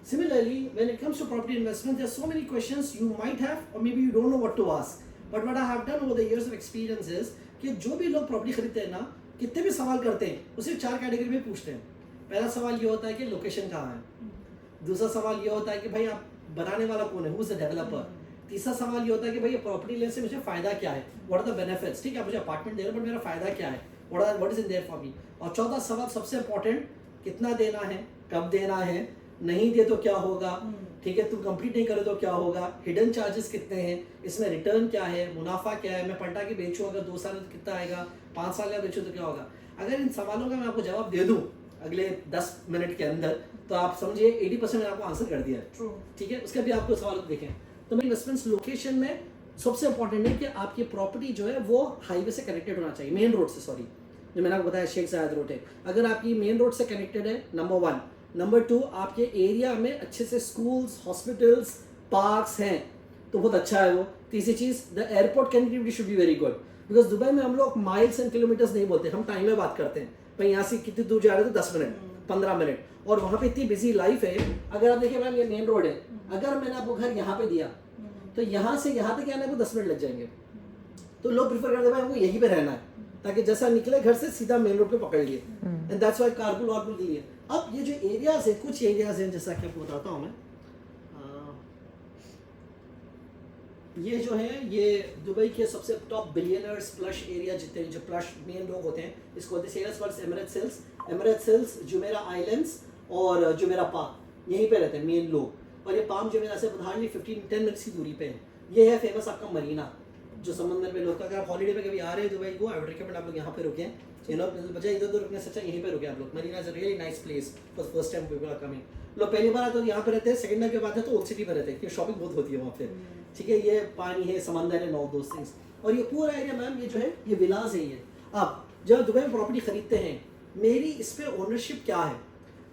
Similarly, when it comes to property investment, there's so many questions you might have, or maybe you don't know what to ask. But what I have done over the years of experience is कि जो भी लोग property खरीदते हैं ना, कितने भी सवाल करते हैं, उसे 4 कैटेगरी में पूछते हैं। पहला सवाल ये होता है कि लोकेशन कहाँ है, दूसरा सवाल ये होता है कि भाई आप बनाने वाला कौन है, हु इज द डेवलपर, तीसरा सवाल ये होता है कि भाई प्रॉपर्टी लेने से मुझे फायदा क्या है, व्हाट आर द बेनिफिट्स, ठीक है मुझे अपार्टमेंट दे रहे हो बट मेरा फायदा क्या है, what is in their for me, और चौथा सवाल सबसे इंपॉर्टेंट, कितना देना है, कब देना है, नहीं दे तो क्या होगा, ठीक है तुम कंप्लीट नहीं करे तो क्या होगा, हिडन चार्जेस कितने हैं, इसमें रिटर्न क्या है, मुनाफा क्या है, मैं पलटा के बेचूं अगर 2 साल में तो कितना आएगा, 5 साल का बेचूं तो क्या होगा। अगर इन सवालों का मैं आपको जवाब दे दूं अगले 10 मिनट के अंदर, तो आप समझिए 80% मैंने आपको आंसर कर दिया है, ठीक है। उसके भी आपको सवाल देखें तो मेरी इन्वेस्टमेंट्स लोकेशन में सबसे इंपॉर्टेंट है कि आपकी प्रॉपर्टी जो है वो हाईवे से कनेक्टेड होना चाहिए, मेन रोड से, सॉरी जो मैंने आपको बताया शेख ज़ायद रोड है, अगर आपकी मेन रोड से कनेक्टेड है, नंबर 1, नंबर 2 आपके एरिया में अच्छे से स्कूल्स, हॉस्पिटल्स, पार्क्स हैं तो बहुत अच्छा है वो। तीसरी चीज़, the airport connectivity should be very good, because Dubai में हम लोग माइल्स एंड किलोमीटर्स नहीं बोलते, हम टाइम में बात करते हैं। भाई यहाँ से कितनी दूर जा रहे हो तो 10 मिनट 15 मिनट, और वहाँ पे इतनी बिजी लाइफ है। अगर आप देखिए मैम ये मेन रोड है, अगर मैंने आपको घर यहाँ पे दिया तो यहाँ से यहाँ तक आने को 10 मिनट लग जाएंगे, तो लोग प्रीफर करते हैं हमको यहीं पे रहना है ताकि जैसा निकले घर से सीधा मेन रोड पे पकड़ लिए, एंड दैट्स व्हाई कारपुल वारपुल के लिए। अब ये जो एरियाज है, कुछ एरियाज हैं जैसा कि आपको बताता हूँ मैं, ये जो है ये दुबई के सबसे टॉप बिलियनर्स प्लश एरिया जितने जो प्लश मेन लोग होते हैं, इसको बोलते हैं सेल्स वर्स एमिरेट्स हिल्स, जुमेरा आइलैंड्स और जुमेरा पार्क, यहीं पे रहते हैं मेन लोग। और ये पाम जुमेरा से हार्डली 15-10 मिनट्स की दूरी पे है। ये है फेमस आपका मरीना जो समंदर में लोग, अगर आप हॉलीडे पे कभी आ रहे हैं दुबई को, आई वुड रिकमेंड आप लोग यहाँ पे रुकें, यू नो, बजाय इधर उधर रुकने से अच्छा यहीं पे रुके आप लोग। Marina is a really nice place for first time people are coming. लोग पहली बार आते हैं यहाँ पे रहते हैं, सेकंड टाइम के बाद है तो ओल्ड सिटी पे रहते हैं क्योंकि शॉपिंग बहुत होती है वहाँ पे, ठीक है। ये पानी है, समंदर है, नॉर्थ दोस्त थिंग्स, और ये पूरा एरिया मैम ये जो है ये विलास है। ये अब जब दुबई में प्रॉपर्टी खरीदते हैं, मेरी इस पे ओनरशिप क्या है,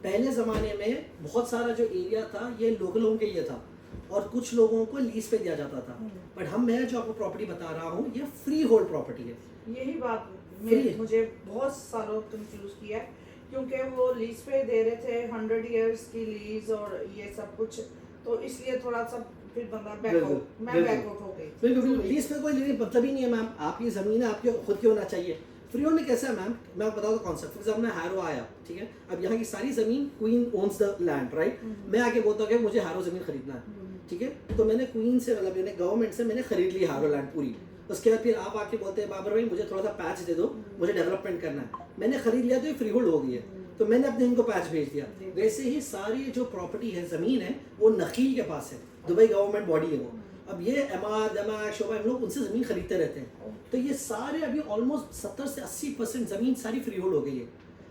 पहले ज़माने में बहुत सारा जो एरिया था ये लोकलों के लिए था और कुछ लोगों को लीज पे दिया जाता था, बट मैं जो आपको प्रॉपर्टी बता रहा हूँ ये फ्री होल्ड प्रॉपर्टी है। यही बात Free। मुझे बहुत सालों कंफ्यूज किया है, क्योंकि वो लीज पे दे रहे थे 100 इयर्स की लीज और ये सब कुछ, तो इसलिए थोड़ा सा फिर बंदा बैकआउट हो गई। बिल्कुल, लीज पे कोई मतलब ही नहीं है मैम, आपकी ज़मीन है, आपके खुद की होना चाहिए। फ्री होल्ड में कैसा है मैम, मैं आपको बताऊँ कॉन्सेप्ट। फॉर एग्जाम्पल मैं हैरो आया, ठीक है, अब यहाँ की सारी ज़मीन queen owns the land, right. मैं आके बोलता हूँ कि मुझे हैरो ज़मीन खरीदना है, ठीक है, तो मैंने क्वीन से मतलब मैंने गवर्नमेंट से मैंने खरीद ली हैरो लैंड पूरी। उसके बाद फिर आप आके बोलते हैं बाबर भाई मुझे थोड़ा सा पैच दे दो, मुझे डेवलपमेंट करना है, मैंने खरीद लिया तो ये फ्री होल्ड हो गई है, तो मैंने अपने इनको पैच भेज दिया। वैसे ही सारी जो प्रॉपर्टी है, ज़मीन है, वो नकील के पास है, दुबई गवर्नमेंट बॉडी है वो। अब ये एमआर दमा शोभा हम लोग उनसे ज़मीन खरीदते रहते हैं, तो ये सारे अभी ऑलमोस्ट 70 से 80% ज़मीन सारी फ्री होल्ड हो गई है।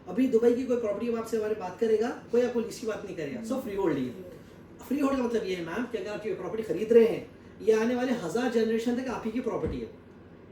अभी दुबई की कोई प्रॉपर्टी आपसे हमारे बात करेगा, कोई आपको इसकी बात नहीं करेगा, सो फ्री होल्ड ही है। फ्री होल्ड का मतलब ये है मैम कि अगर आप ये प्रॉपर्टी खरीद रहे हैं, ये आने वाले 1000 जनरेशन तक आप ही की प्रॉपर्टी है,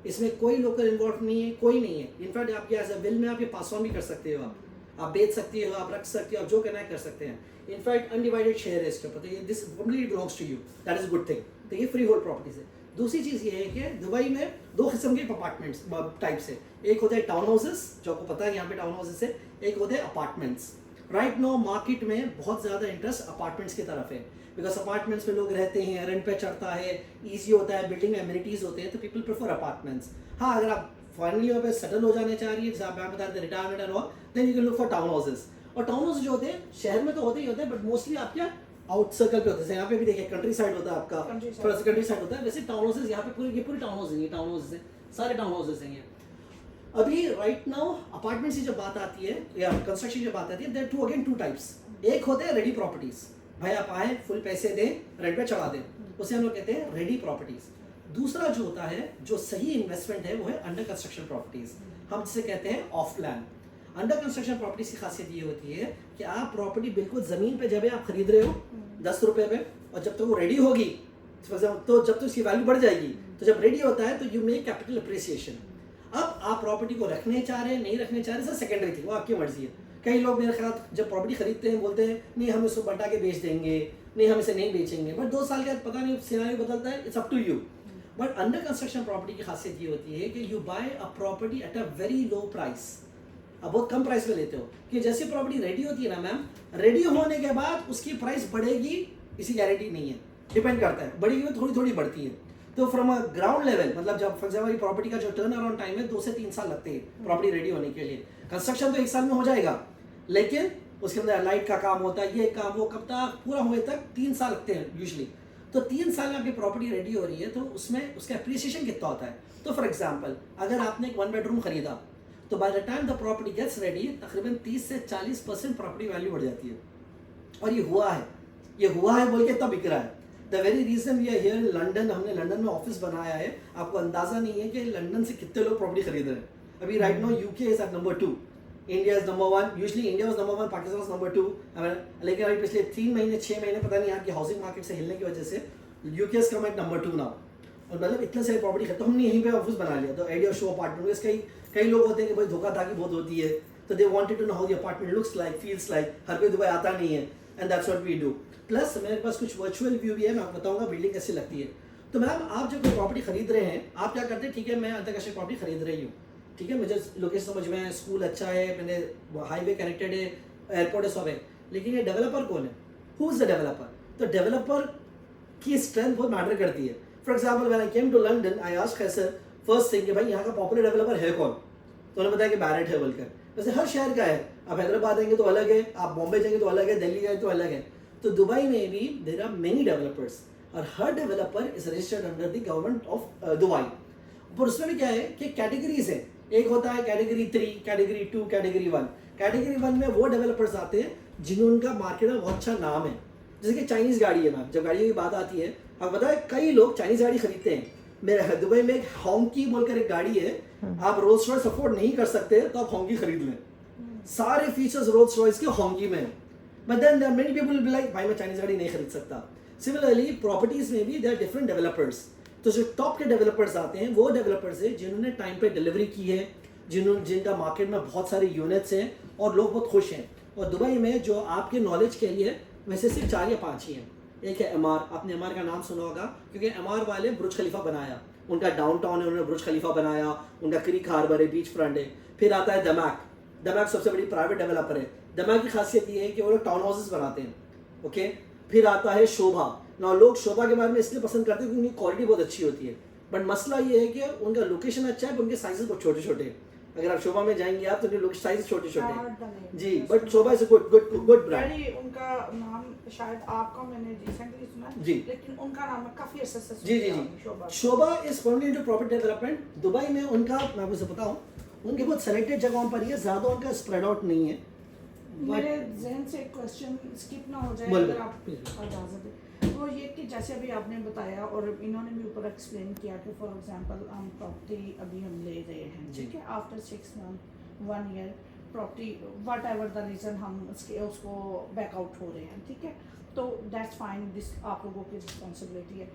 इसमें कोई लोकल इन्वॉल्व नहीं है, कोई नहीं है। इनफैक्ट आपके एज अ विल में आप ये पास ऑन भी कर सकते हो, आप बेच सकते हो, आप रख सकते हो, आप जो करना है कर सकते हैं। इनफैक्ट अनडिवाइडेड शेयर है इसके ऊपर, तो ये this completely belongs to you, that is good thing. तो ये फ्री होल्ड प्रॉपर्टीज है। दूसरी चीज़ ये है कि दुबई में 2 किस्म के अपार्टमेंट्स टाइप्स है, एक होता है टाउन हाउसेस, जो आपको पता है यहाँ पे टाउन हाउसेस है, एक होते हैं अपार्टमेंट्स। राइट नाउ मार्केट में बहुत ज़्यादा इंटरेस्ट अपार्टमेंट्स की तरफ है, बिकॉज अपार्टमेंट्स में लोग रहते हैं, रेंट पे चढ़ता है, ईजी होता है, बिल्डिंग में एमिनिटीज़ होते हैं, तो पीपल प्रेफर अपार्टमेंट्स। हाँ, अगर आप फाइनली वहाँ पे सेटल हो जाने चाह रही है, जैसे आप बता रहे थे retirement and all, then you can look for town houses. और टाउन हाउस जो होते हैं शहर में तो होते ही होते हैं, बट मोस्टली आपके आउट सर्कल पे होते हैं। यहाँ पे भी देखिए कंट्री साइड होता है आपका, थोड़ा सा कंट्री साइड होता है। वैसे टाउन हाउसेस यहाँ पे पूरे टाउन हाउसेस हैं, टाउन हाउसेस हैं, सारे टाउन हाउसेस हैं ये। अभी राइट नाउ अपार्टमेंट्स की जब बात आती है या कंस्ट्रक्शन की जब बात आती है, देयर टू अगेन 2 टाइप्स। एक होते हैं रेडी प्रॉपर्टीज, भाई आप आए फुल पैसे दें, रेंट पे चढ़ा दें, उसे हम लोग कहते हैं रेडी प्रॉपर्टीज। दूसरा जो होता है, जो सही इन्वेस्टमेंट है, वो है अंडर कंस्ट्रक्शन प्रॉपर्टीज, हम जिसे कहते हैं of plan. Under construction properties की खासियत ये होती है कि आप प्रॉपर्टी बिल्कुल ज़मीन पे जब आप खरीद रहे हो 10 रुपये पे, और जब तक वो रेडी होगी तो जब तक उसकी वैल्यू बढ़ जाएगी, तो जब रेडी होता है तो यू मेक कैपिटल अप्रिसिएशन। अब आप प्रॉपर्टी को रखने चाह रहे हैं, नहीं रखने चाह रहे, सर सेकेंडरी थी, वो आपकी मर्जी है। कई लोग मेरे ख्याल जब प्रॉपर्टी खरीदते हैं बोलते हैं नहीं हम इसको बटा के बेच देंगे, नहीं हम इसे नहीं बेचेंगे, बट 2 साल के बाद पता नहीं सिनेरियो बदलता है, it's up to you. But under construction property की खासियत ये होती है कि you buy a property at a very low price, अब बहुत कम प्राइस में लेते हो, कि जैसे प्रॉपर्टी रेडी होती है ना मैम, रेडी होने के बाद उसकी प्राइस बढ़ेगी इसी गारंटी नहीं है, डिपेंड करता है, बढ़ेगी में थोड़ी थोड़ी बढ़ती है। तो फ्रॉम अ ग्राउंड लेवल, मतलब जब फॉर एग्जाम्पल प्रॉपर्टी का जो टर्न अराउंड टाइम है 2 से 3 साल लगते हैं प्रॉपर्टी रेडी होने के लिए। कंस्ट्रक्शन तो 1 साल में हो जाएगा, लेकिन उसके अंदर लाइट का काम होता है, ये काम वो कब तक पूरा होने तक 3 साल लगते हैं यूजली। तो 3 साल में आपकी प्रॉपर्टी रेडी हो रही है, तो उसमें उसका अप्रिसिएशन कितना होता है। तो फॉर एग्जाम्पल अगर आपने एक 1 बेडरूम खरीदा, तो by the time the property gets ready तकरीबन 30 से 40% प्रॉपर्टी वैल्यू बढ़ जाती है। और ये हुआ है बोल के तब बिक रहा है। The very reason we are here in London, हमने लंदन में ऑफिस बनाया है, आपको अंदाजा नहीं है कि लंदन से कितने लोग प्रॉपर्टी खरीद रहे हैं। अभी right now UK is at number 2, India is number 1, usually India was number 1, Pakistan was number 2, लेकिन अभी पिछले 3 महीने 6 महीने पता नहीं यहाँ की हाउसिंग मार्केट से हिलने की वजह से UK is come at number 2 now. और मतलब इतने सारे प्रॉपर्टी खरीद, तो हमने यहीं पे ऑफिस बना लिया। तो आइडिया शो अपार्टमेंट, कई लोग होते हैं कि भाई धोखाधड़ी बहुत होती है, तो they wanted to know how the apartment looks like, feels like. हर कोई दुबई आता नहीं है, and that's what we do. Plus मेरे पास कुछ वर्चुअल व्यू भी है, मैं आपको बताऊंगा बिल्डिंग कैसी लगती है। तो मैम आप जब कोई प्रॉपर्टी खरीद रहे हैं, आप क्या करते हैं, ठीक है मैं अंतरराष्ट्रीय प्रॉपर्टी खरीद रही हूँ, ठीक है मुझे लोकेशन समझ में है, स्कूल अच्छा है, मैंने हाईवे कनेक्टेड है, एयरपोर्ट है, सब है, लेकिन ये डेवलपर कौन है, हु इज द डेवलपर? तो डेवलपर की स्ट्रेंथ बहुत मैटर करती है। For example when I came to London, I asked Qaiser first thing कि भाई यहाँ का पॉपुलर डेवलपर है कौन, तो उन्होंने बताया कि बैरेट है बोलकर। वैसे हर शहर का है, आप हैदराबाद आएंगे तो अलग है, आप बॉम्बे जाएंगे तो अलग है, दिल्ली जाएंगे तो अलग है। तो दुबई में भी देयर आर मेनी डेवलपर्स, और हर developer is registered under the government of Dubai. पर उसमें भी क्या है कि कैटेगरीज है, एक होता है कैटेगरी 3, कैटेगरी 2, कैटेगरी 1। कैटेगरी 1 में वो डेवलपर्स आते हैं जिन्होंने मार्केट में बहुत अच्छा नाम है। जैसे कि चाइनीज गाड़ी है मैम, जब गाड़ियों की बात आती है, आपको पता है कई लोग चाइनीज गाड़ी खरीदते हैं। मेरे दुबई में एक हॉन्की बोलकर एक गाड़ी है, आप रोल्स रॉयस अफोर्ड नहीं कर सकते तो आप हॉन्की खरीद लें, सारे फीचर्स रोल्स रॉयस के हॉन्की में। But then there many people will be like भाई मैं चाइनीज गाड़ी नहीं खरीद सकता। सिमिलरली प्रॉपर्टीज में भी देयर आर डिफरेंट डेवलपर्स। तो जो टॉप के डेवलपर्स आते हैं वो डेवलपर्स है जिन्होंने टाइम पे डिलीवरी की है, जिनका मार्केट में बहुत सारे यूनिट्स हैं और लोग बहुत खुश हैं। और दुबई में जो आपके नॉलेज के लिए वैसे सिर्फ 4 या 5 ही हैं। एक है एमआर, आपने एमआर का नाम सुना होगा क्योंकि एमआर वाले बुर्ज खलीफा बनाया, उनका डाउनटाउन है, उन्होंने बुर्ज खलीफा बनाया, उनका क्रीक हार्बर है, बीच फ्रंट है। फिर आता है दमाक, दमाक सबसे बड़ी प्राइवेट डेवलपर है। दमाक की खासियत ये है कि वो लोग टाउन हाउसेस बनाते हैं, ओके। फिर आता है शोभा। ना लोग शोभा के बारे में इसलिए पसंद करते हैं क्योंकि उनकी क्वालिटी बहुत अच्छी होती है, बट मसला ये है कि उनका लोकेशन अच्छा है, उनके साइजेस बहुत छोटे छोटे हैं। अगर आप शोभा में जाएंगे आप तो उनके साइज छोटे छोटे हैं जी, but Sobha is good brand. Daddy उनका नाम शायद आपका मैंने रिसेंटली सुना जी, लेकिन उनका नाम है काफी सक्सेसफुल। जी जी जी, Shobha is firmly into property development. Dubai में उनका मैं आपको बताऊं, उनके बहुत सेलेक्टेड जगहों पर ही है, ज्यादा उनका स्प्रेड आउट नहीं है। मेरे जहन से एक क्वेश्चन स्किप ना हो जाए बोल अगर लो, आप please। इजाज़त दें। वो ये कि जैसे अभी आपने बताया और इन्होंने भी ऊपर एक्सप्लेन किया कि फॉर एग्जांपल हम प्रॉपर्टी अभी हम ले रहे हैं, जी। ठीक है, after 6 month 1 year property what ever the reason हम उसको बैकआउट हो रहे हैं, ठीक है, तो दैट्स फाइन, दिस आप लोगों की रिस्पॉन्सिबिलिटी है।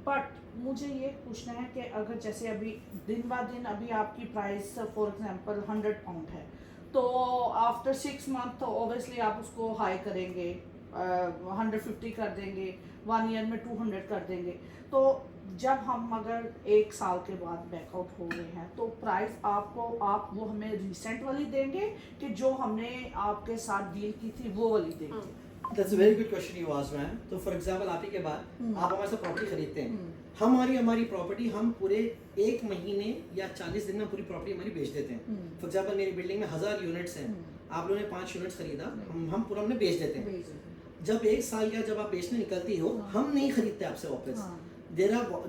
बट मुझे ये पूछना है कि अगर जैसे अभी दिन ब दिन अभी आपकी प्राइस फॉर एग्जांपल 100 पाउंड है, तो आफ्टर 6 मंथ तो ऑब्वियसली आप उसको हाई करेंगे, 150 कर देंगे, 1 ईयर में 200 कर देंगे। तो जब हम अगर 1 साल के बाद बैकआउट हो गए हैं तो प्राइस आप वो हमें रिसेंट वाली देंगे कि जो हमने आपके साथ डील की थी वो वाली देंगे? That's a very good question you asked, ma'am. तो फॉर एग्जांपल आप ही के बाद आप हमारे से प्रॉपर्टी खरीदते हैं, हमारी प्रॉपर्टी हम पूरे 1 महीने या 40 दिन में पूरी प्रॉपर्टी हमारी बेच देते हैं। फॉर एग्जांपल मेरी बिल्डिंग में 1000 यूनिट्स हैं, आप लोगों ने 5 यूनिट्स खरीदा, हम पूरा हमने बेच देते हैं। जब 1 साल का जब आप बेचने निकलती हो, हम नहीं खरीदते आपसे वापस।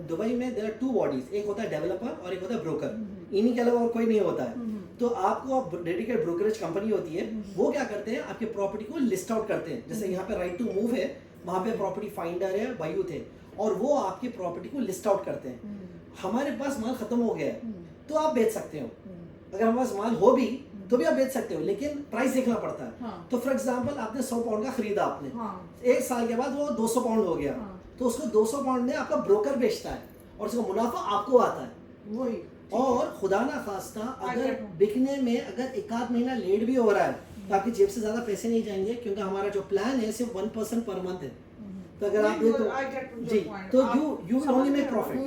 दुबई में देयर आर 2 बॉडीज, एक होता है डेवलपर और एक होता है ब्रोकर। इन्हीं के अलावा और कोई नहीं होता है। तो आपको डेडिकेटेड ब्रोकरेज कंपनी होती है, वो क्या करते हैं आपके प्रॉपर्टी को लिस्ट आउट करते हैं। जैसे यहाँ पे राइट टू मूव है, वहाँ पे प्रॉपर्टी फाइंडर है, बायूथ है, और वो आपकी प्रॉपर्टी को लिस्ट आउट करते हैं। हमारे पास माल खत्म हो गया है तो आप बेच सकते हो, अगर हमारे पास माल हो भी तो भी आप बेच सकते हो, लेकिन प्राइस देखना पड़ता है। तो फॉर एग्जांपल आपने 100 पाउंड का खरीदा आपने, 1 साल के बाद वो 200 पाउंड हो गया, तो उसको 200 पाउंड में आपका ब्रोकर बेचता है और उसका मुनाफा आपको आता है वही। और खुदा ना खास्ता अगर बिकने में अगर 1 महीना लेट भी हो रहा है तो आपकी जेब से ज्यादा पैसे नहीं जाएंगे, क्योंकि हमारा जो प्लान है सिर्फ 1% पर मंथ है। तो अगर आप ये तो जी, तो you will only make profit,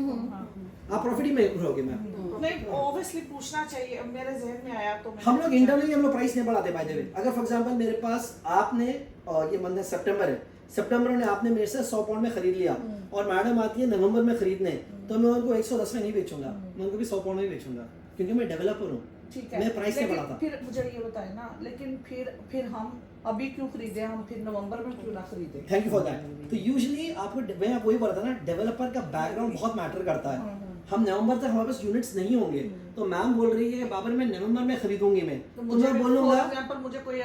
आप प्रॉफिट ही मेक करोगे मैम। नहीं, ऑब्वियसली पूछना चाहिए, मेरे जहन में आया तो हम लोग इंटरनली हम लोग प्राइस नहीं बढ़ाते बाय द वे। अगर फॉर एग्जांपल मेरे पास आपने ये मंथ है सितंबर है, सितंबर में आपने मेरे से 100 पाउंड में खरीद लिया और मैडम आती है नवंबर में खरीदने, तो मैं उनको 110 में नहीं बेचूंगा, मैं उनको भी 100 पाउंड में बेचूंगा, क्योंकि मैं डेवलपर हूँ, मैं प्राइस नहीं बढ़ाता। फिर मुझे ये बताए ना, लेकिन फिर हम अभी क्यों खरीदे, हम फिर नवंबर में क्यों ना खरीदे? Thank you for that. तो यूजुअली आपको मैं वही बोला था ना, डेवलपर का बैकग्राउंड बहुत मैटर करता है। हम नवंबर तक हमारे पास यूनिट्स नहीं होंगे, तो मैम बोल रही है बाबर मैं नवंबर में खरीदूंगी, तो मैं बोलूंगा फॉर एग्जांपल मुझे कोई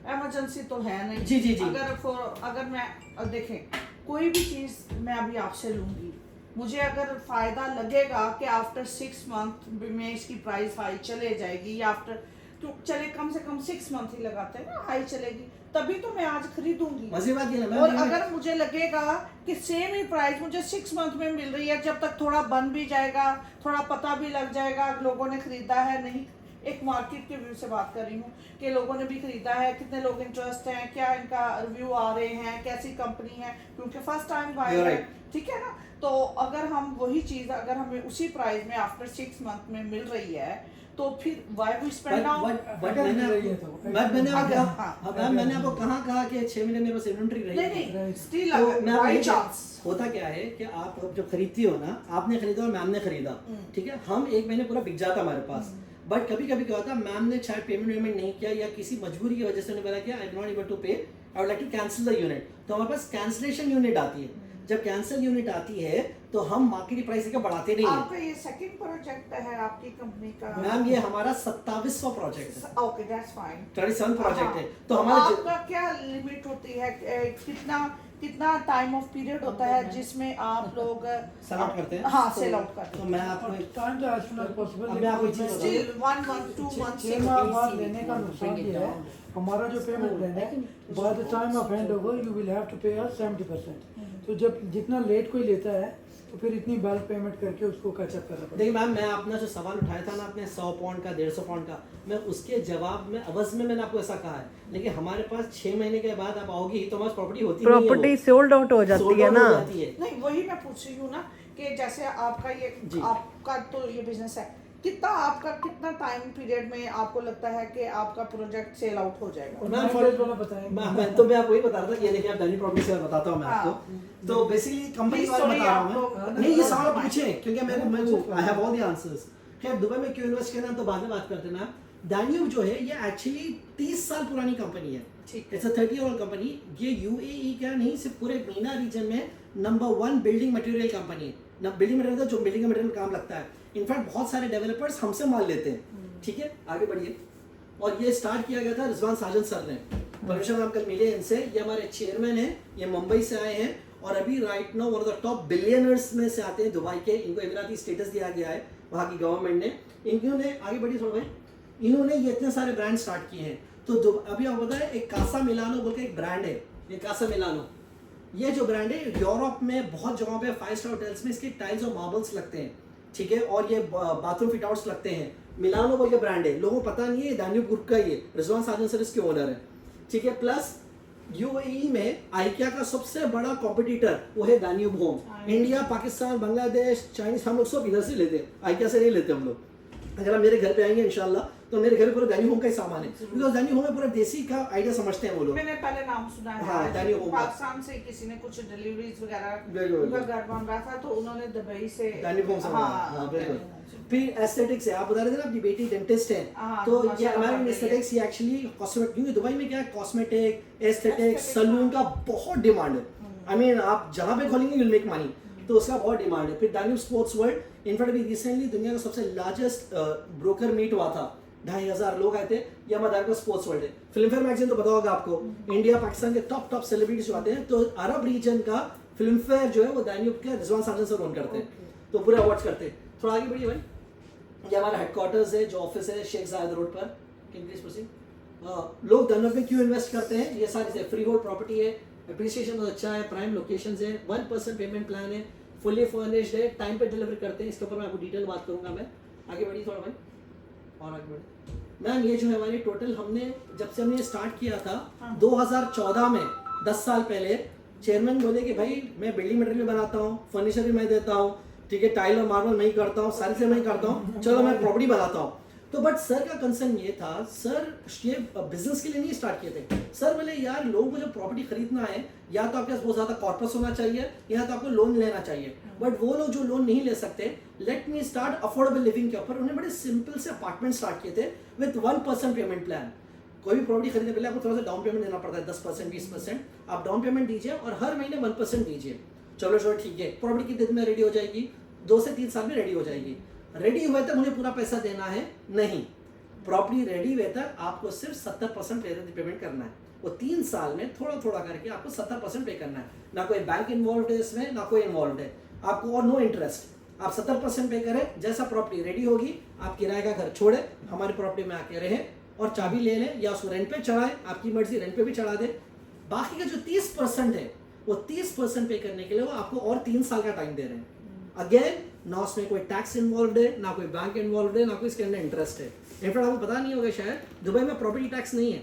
इमरजेंसी तो है नहीं, जी जी जी, अगर मैं देखें कोई भी चीज़ मैं अभी आपसे लूंगी, मुझे अगर फ़ायदा लगेगा कि आफ्टर 6 मंथ में इसकी प्राइस हाई चले जाएगी या आफ्टर चले कम से कम 6 मंथ ही लगाते हैं ना, हाई चलेगी तभी तो मैं आज खरीदूंगी। मजे बात ये ना और मैम, अगर मुझे लगेगा कि सेम ही प्राइस मुझे 6 मंथ में मिल रही है, जब तक थोड़ा बन भी जाएगा, थोड़ा पता भी लग जाएगा लोगों ने खरीदा है नहीं, एक मार्केट के व्यू से बात कर रही हूँ कि लोगों ने भी खरीदा है, कितने लोग इंटरेस्ट हैं, क्या इनका रिव्यू आ रहे हैं, कैसी कंपनी है, क्योंकि फर्स्ट टाइम बायर है, ठीक है ना। तो अगर हम वही चीज़ अगर हमें उसी प्राइस में आफ्टर 6 मंथ में मिल रही है तो फिर वाई वी स्पेंड नाउ। मैंने आपको कहा कि 6 महीने मेरे पास इन्वेंट्री रही है। नहीं स्टिल तो मैं बाई वही चांस होता क्या है कि आप जब खरीदती हो ना, आपने खरीदा और मैम ने खरीदा, ठीक है, हम 1 महीने पूरा बिक जाता हमारे पास। बट कभी कभी क्या होता है, मैम ने शायद पेमेंट नहीं किया या किसी मजबूरी की वजह से उन्होंने बोला कि I am not able to pay, I would like to cancel the unit, तो हमारे पास कैंसिलेशन यूनिट आती है। जब कैंसिल यूनिट आती है तो हम मार्केट प्राइस का बढ़ाते नहीं आपका है। ये सेकंड प्रोजेक्ट है आपकी कंपनी का? मैम ये हमारा 27वां प्रोजेक्ट है, ओके दैट्स फाइन। 37 प्रोजेक्ट है। तो तो हमारे आपका क्या लिमिट होती है, कितना टाइम ऑफ पीरियड होता है जिसमें आप लोग सेल आउट करते हैं? हाँ सेल आउट करते तो हैं। मैं आपको टाइम तो एज सुन एज पॉसिबल। अब मैं आपको एक चीज़ बताऊं। स्टिल 1 मंथ 2 मंथ 6 माह बाद लेने का नुकसान ये है, हमारा जो पेमेंट प्लान है, by the time of hand over you will have to pay us 70%। तो जब जितना लेट कोई लेता है तो फिर इतनी बल्क पेमेंट करके उसको कैचअप करना पड़ता है। देखिए मैम, मैं अपना जो सवाल उठाया था ना आपने 100 पाउंड का 150 पाउंड का, मैं उसके जवाब में अवज में मैंने आपको ऐसा कहा है, लेकिन हमारे पास 6 महीने के बाद आप आओगी तो हमारी प्रॉपर्टी होती नहीं है, प्रॉपर्टी सोल्ड आउट हो जाती है ना। नहीं वही मैं पूछ रही हूँ ना कि जैसे आपका ये जी। आपका तो ये बिजनेस है, कितना टाइम पीरियड में आपको लगता है कि आपका प्रोजेक्ट सेल आउट हो जाएगा? मैम मैं फॉर वाला बताएं। मैं आपको वही बता रहा था, ये देखिए आप दानी प्रॉपर्टी से बताता हूँ मैं आपको। तो बेसिकली कंपनी Please, वाले sorry, बता रहा आपको- हूँ मैं, नहीं ये सवाल पूछे क्योंकि मैं हैव ऑल द आंसर्स। खैर दुबई में क्यों इन्वेस्ट करना तो बाद में बात करते ना। दान्यूब जो है ये एक्चुअली 30 साल पुरानी कंपनी है, ठीक इट्स अ 30-year-old कंपनी। ये यूएई क्या नहीं, सिर्फ पूरे मीना रीजन में नंबर 1 बिल्डिंग मटेरियल कंपनी है ना। बिल्डिंग मटेरियल जो बिल्डिंग मटेरियल काम लगता है, इनफैक्ट बहुत सारे डेवलपर्स हमसे माल लेते हैं, ठीक है। आगे बढ़िए। और ये स्टार्ट किया गया था रिजवान साजन सर ने, परमेश्वर हम कल मिले इनसे, ये हमारे चेयरमैन हैं, ये मुंबई से आए हैं और अभी right now one of the top billionaires में से आते हैं दुबई के। इनको इमराती स्टेटस दिया गया है वहाँ की गवर्नमेंट ने। इन्होंने आगे बढ़िए थोड़ा भाई, इन्होंने ये इतने सारे ब्रांड स्टार्ट किए हैं। तो अभी आपको पता है एक कासा मिलानो बोल के एक ब्रांड है, ये कासा मिलानो, ये जो ब्रांड है यूरोप में बहुत जगहों पे 5 स्टार होटल्स में इसके टाइल्स और मार्बल्स लगते हैं, ठीक है, और ये बाथरूम फिट आउट्स लगते हैं। मिलानो बोल के ब्रांड है, लोगों को पता नहीं है, दान्यूब ग्रुप का ये रिजवान साजन सर इसके ओनर है, ठीक है। प्लस यूएई में आइकिया का सबसे बड़ा कॉम्पिटिटर वो है Danube home. India, Pakistan, Bangladesh, Chinese, हम लोग सब इधर से लेते हैं, आइकिया से नहीं लेते हम लोग। अगर आप मेरे घर पे आएंगे इंशाल्लाह तो मेरे घर में पूरा दान्यूब होम का ही सामान है, बिकॉज दान्यूब होम में पूरा देसी का आइडिया समझते हैं वो लोग। मैंने पहले नाम सुना है। हाँ, दानियो होगा। पाकिस्तान से किसी ने कुछ डिलीवरीज वगैरह बिल्कुल, उनका घर बन रहा था तो उन्होंने दुबई से दान्यूब होम से हाँ बिल्कुल। फिर एस्थेटिक्स है, आप बता रहे थे ना अपनी बेटी डेंटिस्ट है, हाँ, तो ये माशाल्लाह अमेरिकन बढ़िया। एस्थेटिक्स ये एक्चुअली कॉस्मेटिक, क्योंकि दुबई में क्या है कॉस्मेटिक, एस्थेटिक्स, सलून का बहुत डिमांड है। आई मीन आप जहाँ पे खोलेंगे यू विल मेक मनी, तो उसका बहुत डिमांड है। फिर दान्यूब स्पोर्ट्स वर्ल्ड, इनफैक्ट अभी रिसेंटली दुनिया का सबसे लार्जेस्ट ब्रोकर मीट हुआ था, 2500 लोग आए थे। ये हमारा दान्यूब स्पोर्ट्स वर्ल्ड है। फिल्म फेयर मैगजीन तो पता होगा आपको, इंडिया पाकिस्तान के टॉप सेलिब्रिटीज जो आते हैं, तो अरब रीजन का फिल्म फेयर जो है वो दान्यूब के रिजवान साजन सर ओन करते हैं, तो पूरे अवार्ड्स करते हैं। थोड़ा आगे बढ़िए भाई, ये हमारा हेडक्वार्टर्स है, जो ऑफिस है शेख जायद रोड पर। लोग दान्यूब में क्यों इन्वेस्ट करते हैं, ये सारी फ्री होल्ड प्रॉपर्टी है, एप्रिसिएशन बहुत अच्छा है, प्राइम लोकेशंस है, 1% पेमेंट प्लान है, फुली फर्निश्ड है, टाइम पे डिलीवर करते हैं। इसके ऊपर मैं आपको डिटेल बात करूंगा मैं। आगे बढ़िए थोड़ा भाई, और आगे बढ़िए मैम। ये जो है हमारी टोटल, हमने जब से हमने स्टार्ट किया था 2014 में, 10 साल पहले, चेयरमैन बोले कि भाई मैं बिल्डिंग मटेरियल बनाता हूँ, फर्नीचर भी मैं देता हूँ, ठीक है, टाइल और मार्बल मैं ही करता हूँ, सारी चीज़ें मैं ही करता हूँ, चलो मैं प्रॉपर्टी बनाता हूँ। तो बट सर का कंसर्न ये था, सर ये बिजनेस के लिए नहीं स्टार्ट किए थे। सर बोले यार लोगों को जो प्रॉपर्टी खरीदना है, या तो आपके पास बहुत ज़्यादा कॉर्पस होना चाहिए, या तो आपको लोन लेना चाहिए। बट वो लोग जो लोन नहीं ले सकते, let me start affordable living के ऊपर उन्होंने बड़े सिंपल से अपार्टमेंट स्टार्ट किए थे विद 1% पेमेंट प्लान। कोई भी प्रॉपर्टी खरीदने पहले आपको थोड़ा सा डाउन पेमेंट देना पड़ता है, 10% 20%। आप डाउन पेमेंट दीजिए और हर महीने 1% दीजिए। चलो ठीक है, प्रॉपर्टी कितने दिन में रेडी हो जाएगी, 2 से 3 साल में रेडी हो जाएगी। रेडी हुए तक मुझे पूरा पैसा देना है नहीं, प्रॉपर्टी रेडी हुए तक आपको सिर्फ 70% पेमेंट करना है। वो 3 साल में थोड़ा थोड़ा करके आपको 70% पे करना है। ना कोई बैंक इन्वॉल्व है इसमें, ना कोई इन्वॉल्व है आपको, और नो इंटरेस्ट। आप 70% पे करें, जैसा प्रॉपर्टी रेडी होगी आप किराए का घर छोड़े, हमारी प्रॉपर्टी में आके रहे, और चाबी ले लें या उसको रेंट पे चढ़ाएं, आपकी मर्जी, रेंट पे भी चढ़ा दें। बाकी का जो 30% है वो 30% पे करने के लिए वो आपको और 3 साल का टाइम दे रहे हैं। अगेन ना उसमें कोई टैक्स इन्वॉल्व है, ना कोई बैंक इन्वॉल्व है, ना कोई इसके अंदर इंटरेस्ट है। इनफैक्ट आपको पता नहीं होगा शायद, दुबई में प्रॉपर्टी टैक्स नहीं है,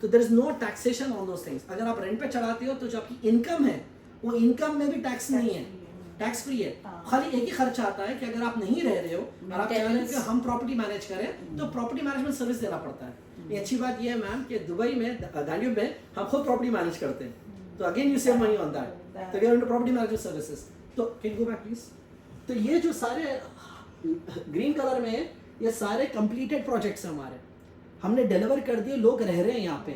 तो there is no taxation on those things. अगर आप रेंट पे चढ़ाते हो तो जो आपकी इनकम है वो इनकम में भी टैक्स नहीं है, टैक्स फ्री है। खाली एक ही खर्चा आता है कि अगर आप नहीं रह रहे हो और आप चाह रहे हो कि हम प्रॉपर्टी मैनेज करें तो प्रॉपर्टी मैनेजमेंट सर्विस देना पड़ता है। ये अच्छी बात ये है मैम कि दुबई में, दानियूब में हम खुद प्रॉपर्टी मैनेज करते हैं, तो again you save money on that, तो we are into property management services. तो कैन गो बैक प्लीज। तो ये जो सारे ग्रीन कलर में है ये सारे कंप्लीटेड प्रोजेक्ट्स हैं हमारे, हमने डिलीवर कर दिए, लोग रह रहे हैं यहाँ पे।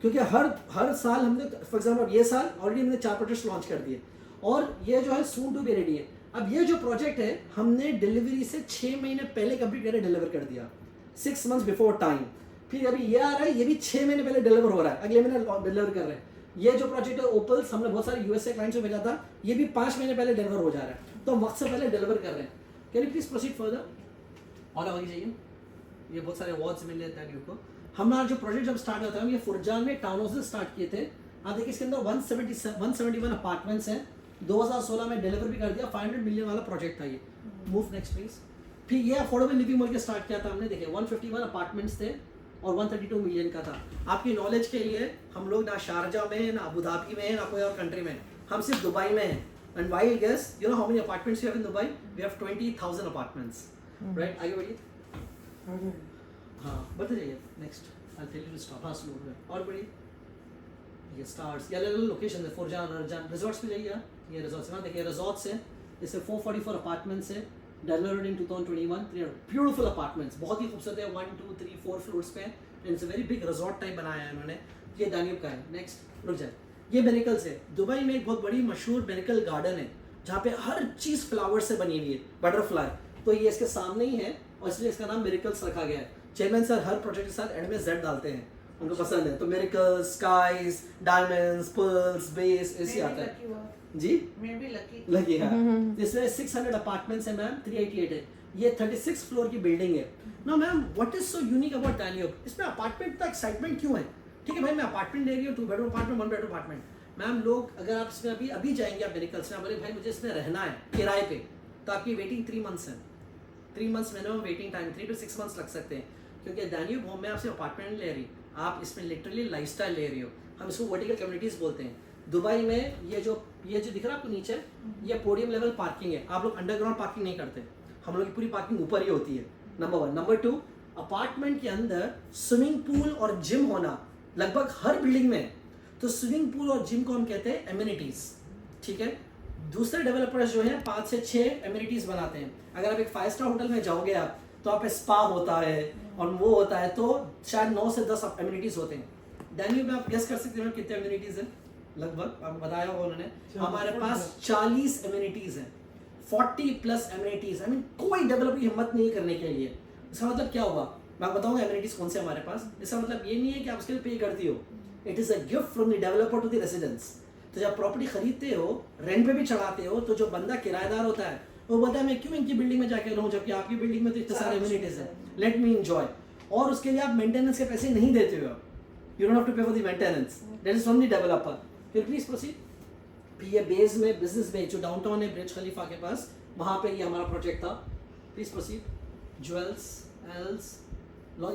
क्योंकि हर साल हमने, फॉर एग्जाम्पल ये साल ऑलरेडी हमने 4 प्रोजेक्ट्स लॉन्च कर दिए और ये जो है सून टू बी रेडी है। अब ये जो प्रोजेक्ट है हमने डिलीवरी से 6 महीने पहले कंप्लीट करके डिलीवर कर दिया, 6 months बिफोर टाइम। फिर अभी ये आ रहा है, ये भी 6 महीने पहले डिलीवर हो रहा है, अगले महीने डिलीवर कर रहे हैं। ये जो प्रोजेक्ट है ओपल्स, हमने बहुत सारे यूएसए क्लाइंट्स को भेजा था, ये भी 5 महीने पहले डिलीवर हो जा रहा है, तो हम वक्त से पहले डिलीवर कर रहे हैं। Can you please proceed further? और आगे जाइए। ये बहुत सारे अवार्ड्स मिल रहे हैं को। हमारा जो प्रोजेक्ट जब स्टार्ट होता है ये फुरजान में टाउन हाउस से स्टार्ट किए थे। आप देखिए इसके अंदर 171 अपार्टमेंट्स हैं, 2016 में डिलीवर भी कर दिया, 500 मिलियन वाला प्रोजेक्ट था ये। Move next please. फिर ये अफोर्डेबल लिविंग मॉल के स्टार्ट किया था हमने, देखिए 151 अपार्टमेंट्स थे और 132 मिलियन का था। आपकी नॉलेज के लिए हम लोग ना शारजा में हैं, ना अबू धाबी में हैं, ना कोई और कंट्री में, हम सिर्फ दुबई में हैं। And why guess you know how many apartments we have in Dubai? We have 20,000 apartments, right? आगे बढ़िए। हाँ बढ़ते जाइए। Next I tell you to stop. हाँ स्लो है और बढ़िए। ये स्टार्स, ये अलग-अलग लोकेशन है, फुरजान, रजान, रिजॉर्ट्स पे जाइए। ये रिजॉर्ट्स है, देखिए रिजॉर्ट्स है, इससे 444 अपार्टमेंट्स है, डिलीवर्ड इन 2021। ब्यूटीफुल अपार्टमेंट्स, बहुत ही खूबसूरत है, 1 2 3 4 फ्लोर्स पे, and it's a very big resort type बनाया है इन्होंने। ये दानियूब का है। नेक्स्ट रुक जाए। ये मेरिकल्स है, दुबई में एक बहुत बड़ी मशहूर मेरिकल गार्डन है जहाँ पे हर चीज़ फ्लावर से बनी हुई है, बटरफ्लाई, तो ये इसके सामने ही है और इसलिए इसका नाम मेरिकल्स रखा गया है। चेयरमैन सर हर प्रोजेक्ट के साथ एंड में Z डालते हैं, उनको पसंद है, तो मेरिकल्स, स्काइज, डायमंड्स, पर्ल्स, बेस ऐसे आता है जी। मैं भी लगी है। इसमें 600 अपार्टमेंट्स है मैम, 388 है, ये 36 फ्लोर की बिल्डिंग है। ना ma'am what is so unique about Danube? इसमें अपार्टमेंट का एक्साइटमेंट क्यों है? ठीक है भाई मैं अपार्टमेंट ले रही हूँ, 2 bedroom apartment, 1 bedroom apartment. Ma'am लोग अगर आप इसमें अभी जाएंगे आप मेरिकल्स में, बोले भाई मुझे इसमें रहना है किराए पे, तो आपकी वेटिंग 3 months है, 3 months minimum waiting time, 3 to 6 months लग सकते हैं। क्योंकि दानियूब होम में आपसे अपार्टमेंट ले रही, आप इसमें लिटरली लाइफस्टाइल ले रही हो। हम इसको वर्टिकल कम्युनिटीज़ बोलते हैं। दुबई में ये जो दिख रहा है आपको नीचे, ये पोडियम लेवल पार्किंग है। आप लोग अंडरग्राउंड पार्किंग नहीं करते, हम लोग की पूरी पार्किंग ऊपर ही होती है, नंबर 1। नंबर 2, अपार्टमेंट के अंदर स्विमिंग पूल और जिम होना लगभग हर बिल्डिंग में है, तो स्विमिंग पूल और जिम को हम कहते हैं एमिनिटीज़, ठीक है। दूसरे डेवलपर्स जो हैं 5 से 6 एमिनिटीज़ बनाते हैं। अगर आप एक 5 स्टार होटल में जाओगे आप, तो आप पे स्पा होता है और वो होता है, तो शायद 9 से 10 एमिनिटीज़ होते हैं। दानियूब में आप गेस कर सकते हैं कितने एमिनिटीज़ हैं? लगभग आपको बताया होगा उन्होंने, हमारे पास 40 एमिनिटीज़ हैं, 40+ एमिनिटीज़। आई मीन कोई डेवलपर की हिम्मत नहीं करने के लिए। इसका मतलब क्या होगा मैं बताऊंगा एमिनिटीज़ कौन से हमारे पास। इसका मतलब ये नहीं है कि आप उसके लिए पे करती हो, it is a gift from the developer to the residents. तो जब प्रॉपर्टी खरीदते हो, रेंट पे भी चढ़ाते हो, तो जो बंदा किराएदार होता है वो बोलता है मैं क्यों इनकी बिल्डिंग में जाके रहूँ जबकि आपकी बिल्डिंग में तो इतने सारे एमिनिटीज़ हैं, लेट मी एंजॉय। और उसके लिए आप मेंटेनेंस के पैसे नहीं देते हो, यू डोंट हैव टू पे for the maintenance, that is from the developer. फिर प्लीज प्रोसीड। ये बेस में बिजनेस बेस जो डाउनटाउन है ब्रिज खलीफा के पास, वहाँ पे ये हमारा प्रोजेक्ट था। Please proceed. ज्वेल्स एल्स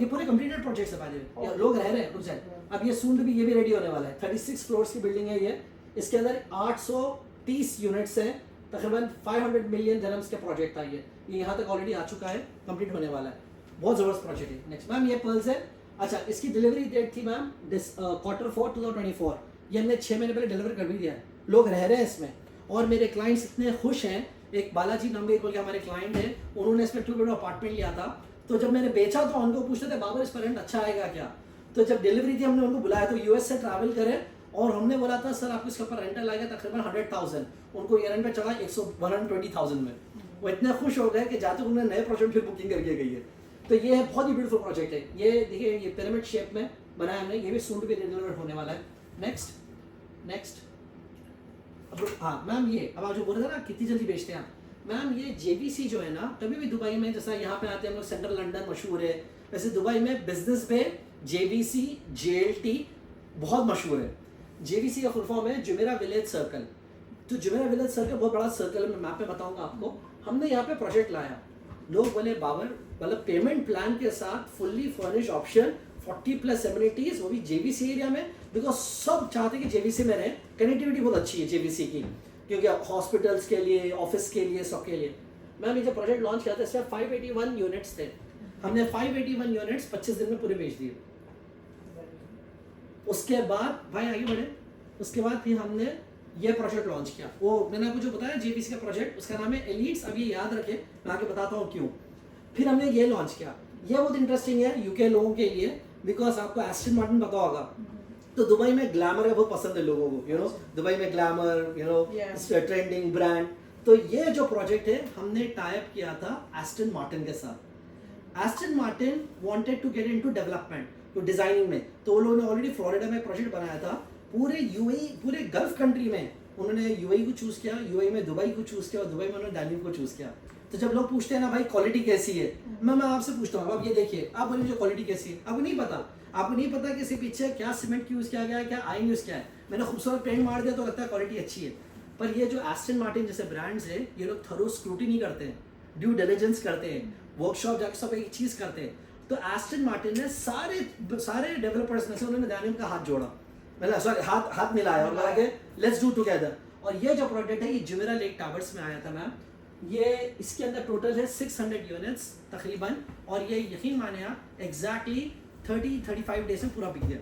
ये पूरे कंप्लीटेड प्रोजेक्ट्स है पाजे, लोग रह रहे हैं। रुक जाए, अब ये सून भी, ये भी रेडी होने वाला है। 36 फ्लोर्स की बिल्डिंग है ये, इसके अंदर 830 यूनिट्स हैं, तकरीबन 500 मिलियन दिरहम्स के प्रोजेक्ट था ये यहाँ तक ऑलरेडी आ चुका है, कंप्लीट होने वाला है, बहुत ज़बरदस्त प्रोजेक्ट है। नेक्स्ट मैम ये पर्ल्स है। अच्छा इसकी डिलीवरी डेट थी मैम Q4 2024, ये हमने 6 महीने पहले डिलीवर कर भी दिया है, लोग रह रहे हैं इसमें और मेरे क्लाइंट्स इतने खुश हैं। एक बालाजी नंबर बोल के हमारे क्लाइंट हैं, उन्होंने इसमें 2 बेडरूम अपार्टमेंट लिया था, तो जब मैंने बेचा तो उनको पूछते थे बाबर इस पर रेंट अच्छा आएगा क्या, तो जब डिलीवरी थी हमने उनको बुलाया, तो US से ट्रैवल करें और हमने बोला था सर आपको इसके ऊपर रेंटल आएगा तकरीबन 100,000, उनको ये रेंट पे चढ़ा 120,000 में। वो इतने खुश हो गए कि जाते उन्होंने नए प्रोजेक्ट फिर बुकिंग करके गई है। तो ये है बहुत ही ब्यूटीफुल प्रोजेक्ट है, ये देखिए ये पिरामिड शेप में बनाया हमने, ये भी सून भी डिलीवर होने वाला है। नेक्स्ट हाँ मैम ये अब आप जो बोल रहे थे ना कितनी जल्दी बेचते हैं आप, मैम ये JVC जो है ना, कभी भी दुबई में जैसा यहाँ पे आते हैं हम लोग, सेंट्रल लंदन मशहूर है, वैसे दुबई में बिजनेस पे JVC JLT बहुत मशहूर है। JVC का फुल फॉर्म है जुमेरा विलेज सर्कल। तो जुमेरा विलेज सर्कल बहुत बड़ा सर्कल है, मैं मैप पे बताऊंगा आपको। हमने यहाँ पे प्रोजेक्ट लाया, लोग बोले बाबर, मतलब पेमेंट प्लान के साथ फुल्ली फर्निश ऑप्शन, 40+ एमिनिटीज, वो भी JVC एरिया में, बिकॉज सब चाहते हैं कि JVC में रहे। कनेक्टिविटी बहुत अच्छी है JVC की, क्योंकि हॉस्पिटल्स के लिए, ऑफिस के लिए, सबके लिए। मैम ये जब प्रोजेक्ट लॉन्च किया था, इसमें 581 यूनिट्स थे। हमने 581 यूनिट्स 25 दिन में पूरे बेच दिए। उसके बाद भाई आगे बढ़े, उसके बाद फिर हमने ये प्रोजेक्ट लॉन्च किया। वो मैंने आपको जो बताया JVC का प्रोजेक्ट, उसका नाम है एलिट्स। अब ये याद रखे, मैं आगे बताता हूँ क्यों। फिर हमने ये लॉन्च किया, ये बहुत इंटरेस्टिंग है UK लोगों के लिए, बिकॉज आपको एस्टन मार्टिन पता होगा। तो दुबई में ग्लैमर है बहुत पसंद है लोगों को, दुबई में ग्लैमर, ट्रेंडिंग ब्रांड। तो ये जो प्रोजेक्ट है, हमने टाई अप किया था एस्टन मार्टिन के साथ। Aston Martin wanted to get into development, तो डिजाइनिंग में। तो उन लोगों ने ऑलरेडी फ्लोरिडा में प्रोजेक्ट बनाया था, पूरे UAE, पूरे गल्फ कंट्री में उन्होंने UAE को चूज किया, UAE में दुबई को चूज किया, और दुबई में उन्होंने डाइनिंग को चूज किया। तो जब लोग पूछते हैं ना भाई क्वालिटी कैसी है, मैं आपसे पूछता हूँ, अब ये देखिए, आप बोलिए मुझे क्वालिटी कैसी है, आपको नहीं पता। आपको नहीं पता कि इसके पीछे क्या सीमेंट यूज किया गया है, क्या आयरन यूज किया है। मैंने खूबसूरत पेंट मार दिया तो लगता है क्वालिटी अच्छी है। पर ये जो एस्टन मार्टिन जैसे ब्रांड्स है, ये लोग थरो स्क्रूटिनी करते हैं, ड्यू डिलिजेंस करते हैं, वर्कशॉप जाकर सब एक चीज करते हैं। तो एस्टन मार्टिन ने सारे डेवलपर्स में से उन्होंने डायनिम का हाथ जोड़ा, मतलब सॉरी हाथ मिलाया और बोला कि लेट्स डू टुगेदर। और ये जो प्रोजेक्ट है, ये जुमेरा लेक टावर्स में आया था मैम। ये इसके अंदर टोटल है 600 यूनिट्स तकरीबन, और ये यकीन माने आप एग्जैक्टली 30-35 डेज में पूरा बिक गया।